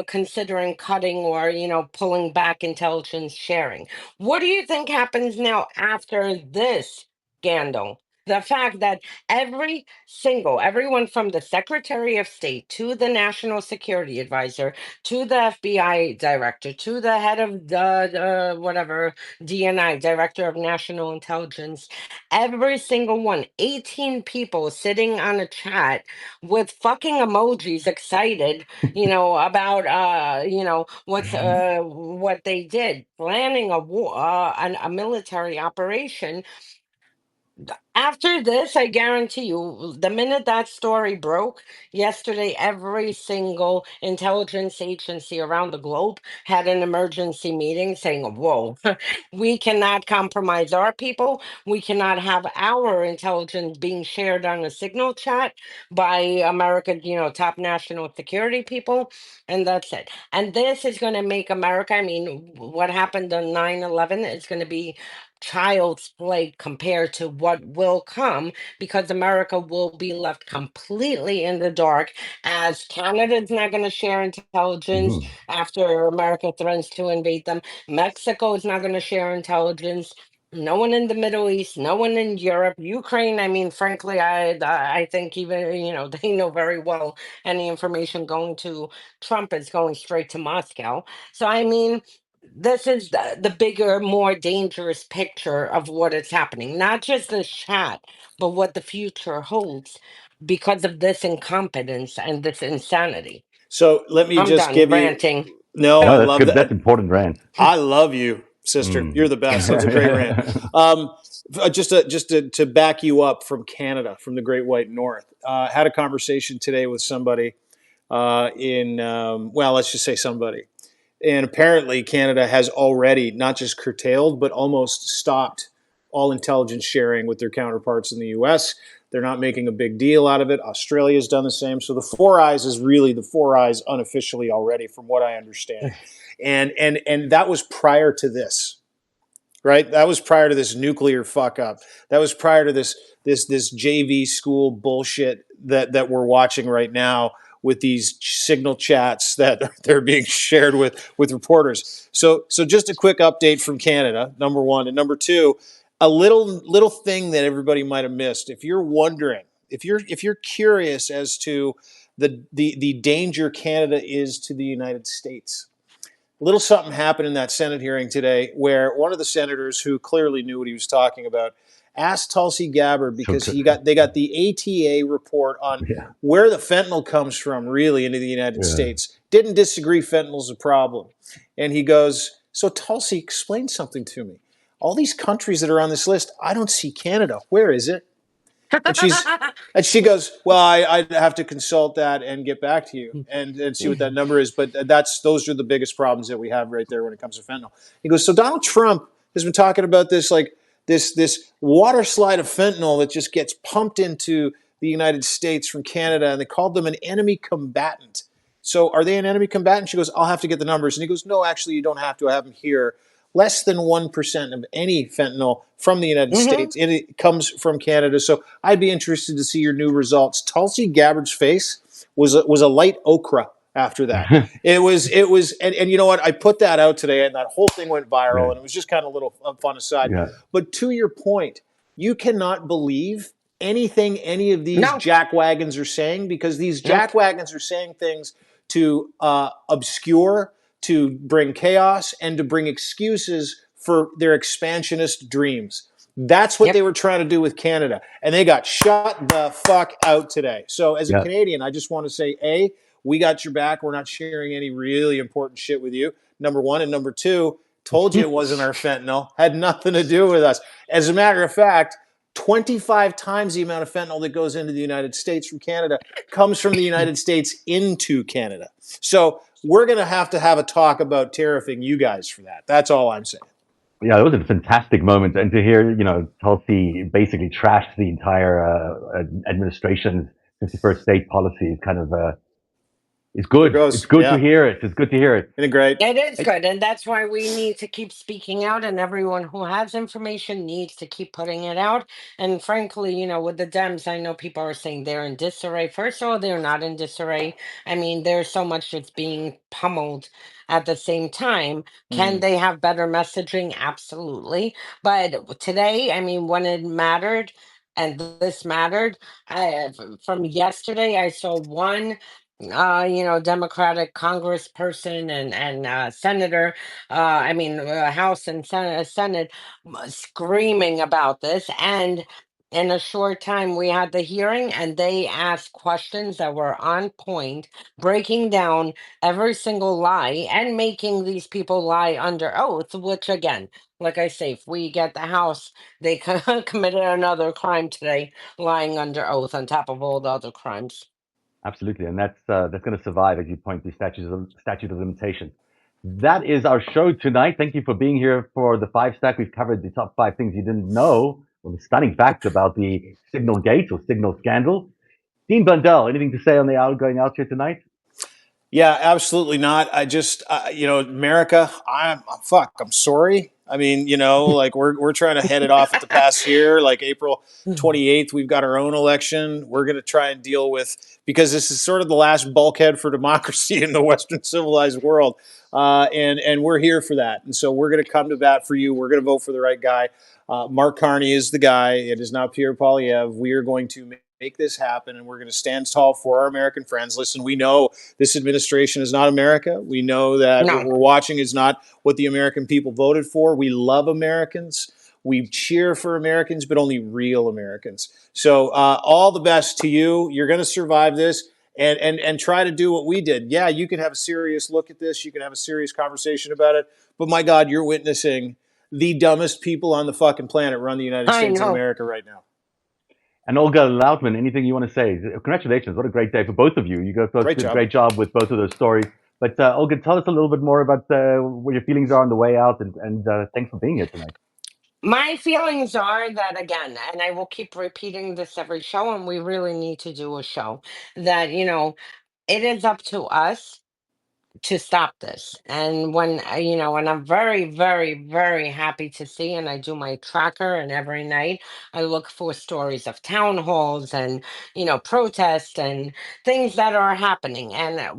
considering cutting or, pulling back intelligence sharing. What do you think happens now after this scandal? The fact that everyone from the Secretary of State to the National Security Advisor to the FBI director to the head of the whatever DNI, Director of National Intelligence, every single one, 18 people sitting on a chat with fucking emojis excited, about what they did, planning a war, a military operation. After this, I guarantee you, the minute that story broke yesterday, every single intelligence agency around the globe had an emergency meeting saying, whoa, we cannot compromise our people. We cannot have our intelligence being shared on a signal chat by America's, top national security people. And that's it. And this is going to make America, I mean, what happened on 9/11 is going to be child's play compared to what will come, because America will be left completely in the dark, as Canada's not going to share intelligence Mhm. after America threatens to invade them. Mexico is not going to share intelligence. No one in the Middle East, no one in Europe, Ukraine. I mean, frankly, I think even they know very well any information going to Trump is going straight to Moscow. So I mean, this is the bigger, more dangerous picture of what is happening. Not just the chat, but what the future holds because of this incompetence and this insanity. So let me I'm just done give you. ranting. No, No, I that's love good. That's that. important rant. I love you, sister. Mm. You're the best. That was a great rant. Um, just to back you up from Canada, from the Great White North, had a conversation today with somebody in well, let's just say somebody, and apparently Canada has already not just curtailed but almost stopped all intelligence sharing with their counterparts in the U.S. They're not making a big deal out of it. Australia's done the same. So the Four Eyes is really the Four Eyes unofficially already, from what I understand. And that was prior to this, right? That was prior to this nuclear fuck up. That was prior to this JV school bullshit that we're watching right now with these signal chats that they're being shared with reporters. So just a quick update from Canada, number one, and number two, a little thing that everybody might have missed. If you're wondering, if you're curious as to the danger Canada is to the United States, little something happened in that Senate hearing today where one of the senators, who clearly knew what he was talking about, asked Tulsi Gabbard, So because they got the ATA report on yeah, where the fentanyl comes from really into the United yeah. States. Didn't disagree fentanyl's a problem. And he goes, so Tulsi, explain something to me. All these countries that are on this list, I don't see Canada. Where is it? And she goes, well, I'd have to consult that and get back to you and see what that number is. But those are the biggest problems that we have right there when it comes to fentanyl. He goes, so Donald Trump has been talking about this, like this water slide of fentanyl that just gets pumped into the United States from Canada, and they called them an enemy combatant. So are they an enemy combatant? She goes, I'll have to get the numbers. And he goes, no, actually, you don't have to. I have them here. Less than 1% of any fentanyl from the United Hmm. States, it comes from Canada. So I'd be interested to see your new results. Tulsi Gabbard's face was a light ochre after that. It was, and you know what? I put that out today, and that whole thing went viral, Yeah, and it was just kind of a little fun aside. yeah, But to your point, you cannot believe anything any of these No, jackwagons are saying, because these nope, jackwagons are saying things to obscure, to bring chaos, and to bring excuses for their expansionist dreams. That's what yep. they were trying to do with Canada, and they got shut the fuck out today. So, as a yeah. Canadian, I just want to say, A, we got your back. We're not sharing any really important shit with you. Number one. And number two, told you it wasn't our fentanyl, had nothing to do with us. As a matter of fact, 25 times the amount of fentanyl that goes into the United States from Canada comes from the United States into Canada. So we're going to have a talk about tariffing you guys for that. That's all I'm saying. Yeah, it was a fantastic moment, and to hear Tulsi basically trash the entire administration's 51st state policy is kind of It's There good. It's goes. good to Yeah. hear it. It's good to hear it. Isn't it great? It is good, and that's why we need to keep speaking out, and everyone who has information needs to keep putting it out. And frankly, with the Dems, I know people are saying they're in disarray. First of all, they're not in disarray. I mean, there's so much that's being pummeled at the same time. Can Hmm. they have better messaging? Absolutely. But today, I mean, when it mattered, and this mattered, from yesterday, I saw one Democratic congressperson and senator, I mean, House and Senate screaming about this. And in a short time, we had the hearing, and they asked questions that were on point, breaking down every single lie and making these people lie under oath, which, again, like I say, if we get the House, they committed another crime today, lying under oath on top of all the other crimes. Absolutely, and that's going to survive, as you point to statute of limitations. That is our show tonight. Thank you for being here for the Five Stack. We've covered the top five things you didn't know, or the stunning facts about the Signal Gate or Signal scandal. Dean Blundell, anything to say on the outgoing out here tonight? Yeah, absolutely not. I just, America. Fuck. I'm sorry. I mean, like we're trying to head it off at the pass here. Like April 28th, we've got our own election. We're going to try and deal with, because this is sort of the last bulkhead for democracy in the Western civilized world, and we're here for that. And so we're going to come to bat for you. We're going to vote for the right guy. Mark Carney is the guy. It is not Pierre Poilievre. We are going to make this happen, and we're going to stand tall for our American friends. Listen, we know this administration is not America. We know that what No. we're watching is not what the American people voted for. We love Americans. We cheer for Americans, but only real Americans. So all the best to you. You're going to survive this. And try to do what we did. Yeah, you can have a serious look at this. You can have a serious conversation about it. But my God, you're witnessing the dumbest people on the fucking planet run the United I States of know. America right now. And Olga Loutman, anything you want to say? Congratulations. What a great day for both of you. You both Great did a job. great job with both of those stories. But Olga, tell us a little bit more about what your feelings are on the way out, and thanks for being here tonight. My feelings are that, again, and I will keep repeating this every show, and we really need to do a show that, it is up to us to stop this. And when I'm very, very, very happy to see, and I do my tracker, and every night I look for stories of town halls and, protests and things that are happening. And I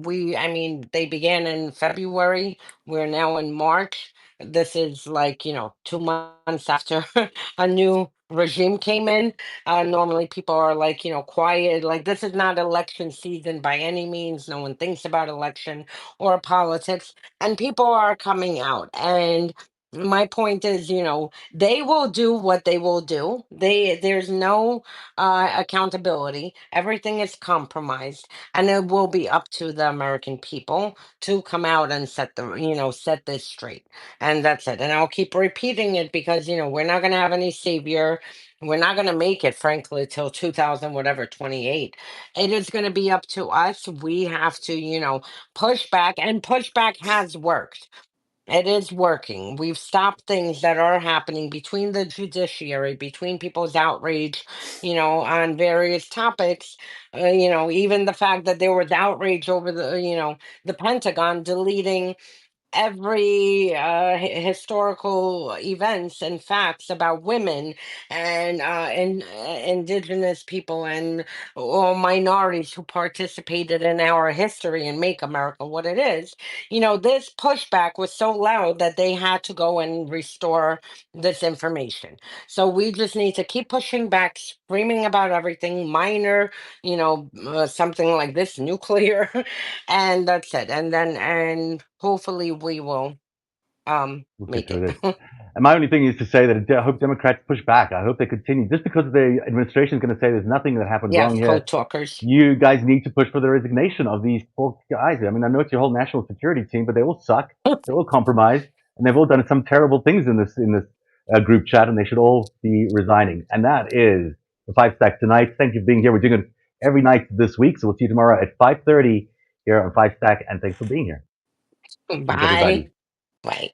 mean, they began in February. We're now in March. This is like, 2 months after a new regime came in. Normally people are like, quiet. Like, this is not election season by any means. No one thinks about election or politics, and people are coming out. And my point is, they will do what they will do. There's no accountability. Everything is compromised, and it will be up to the American people to come out and set this straight. And that's it. And I'll keep repeating it because we're not going to have any savior. We're not going to make it, frankly, till 2000 whatever 28. It is going to be up to us. We have to pushback, and pushback has worked. It is working. We've stopped things that are happening between the judiciary, between people's outrage, on various topics. Even the fact that there was outrage over the Pentagon deleting historical events and facts about women and indigenous people and or minorities who participated in our history and make America what it is. This pushback was so loud that they had to go and restore this information. So we just need to keep pushing back, screaming about everything minor, something like this, nuclear, and that's it. And hopefully we will We'll get make through this. it. And my only thing is to say that I hope Democrats push back. I hope they continue. Just because the administration is going to say there's nothing that happened Yes, wrong code here, talkers. you guys need to push for the resignation of these poor guys. I mean, I know it's your whole national security team, but they all suck. They're all compromised, and they've all done some terrible things in this group chat, and they should all be resigning. And that is the Five Stack tonight. Thank you for being here. We're doing it every night this week, so we'll see you tomorrow at 5:30 here on Five Stack. And thanks for being here. Thanks, Bye. everybody. Bye.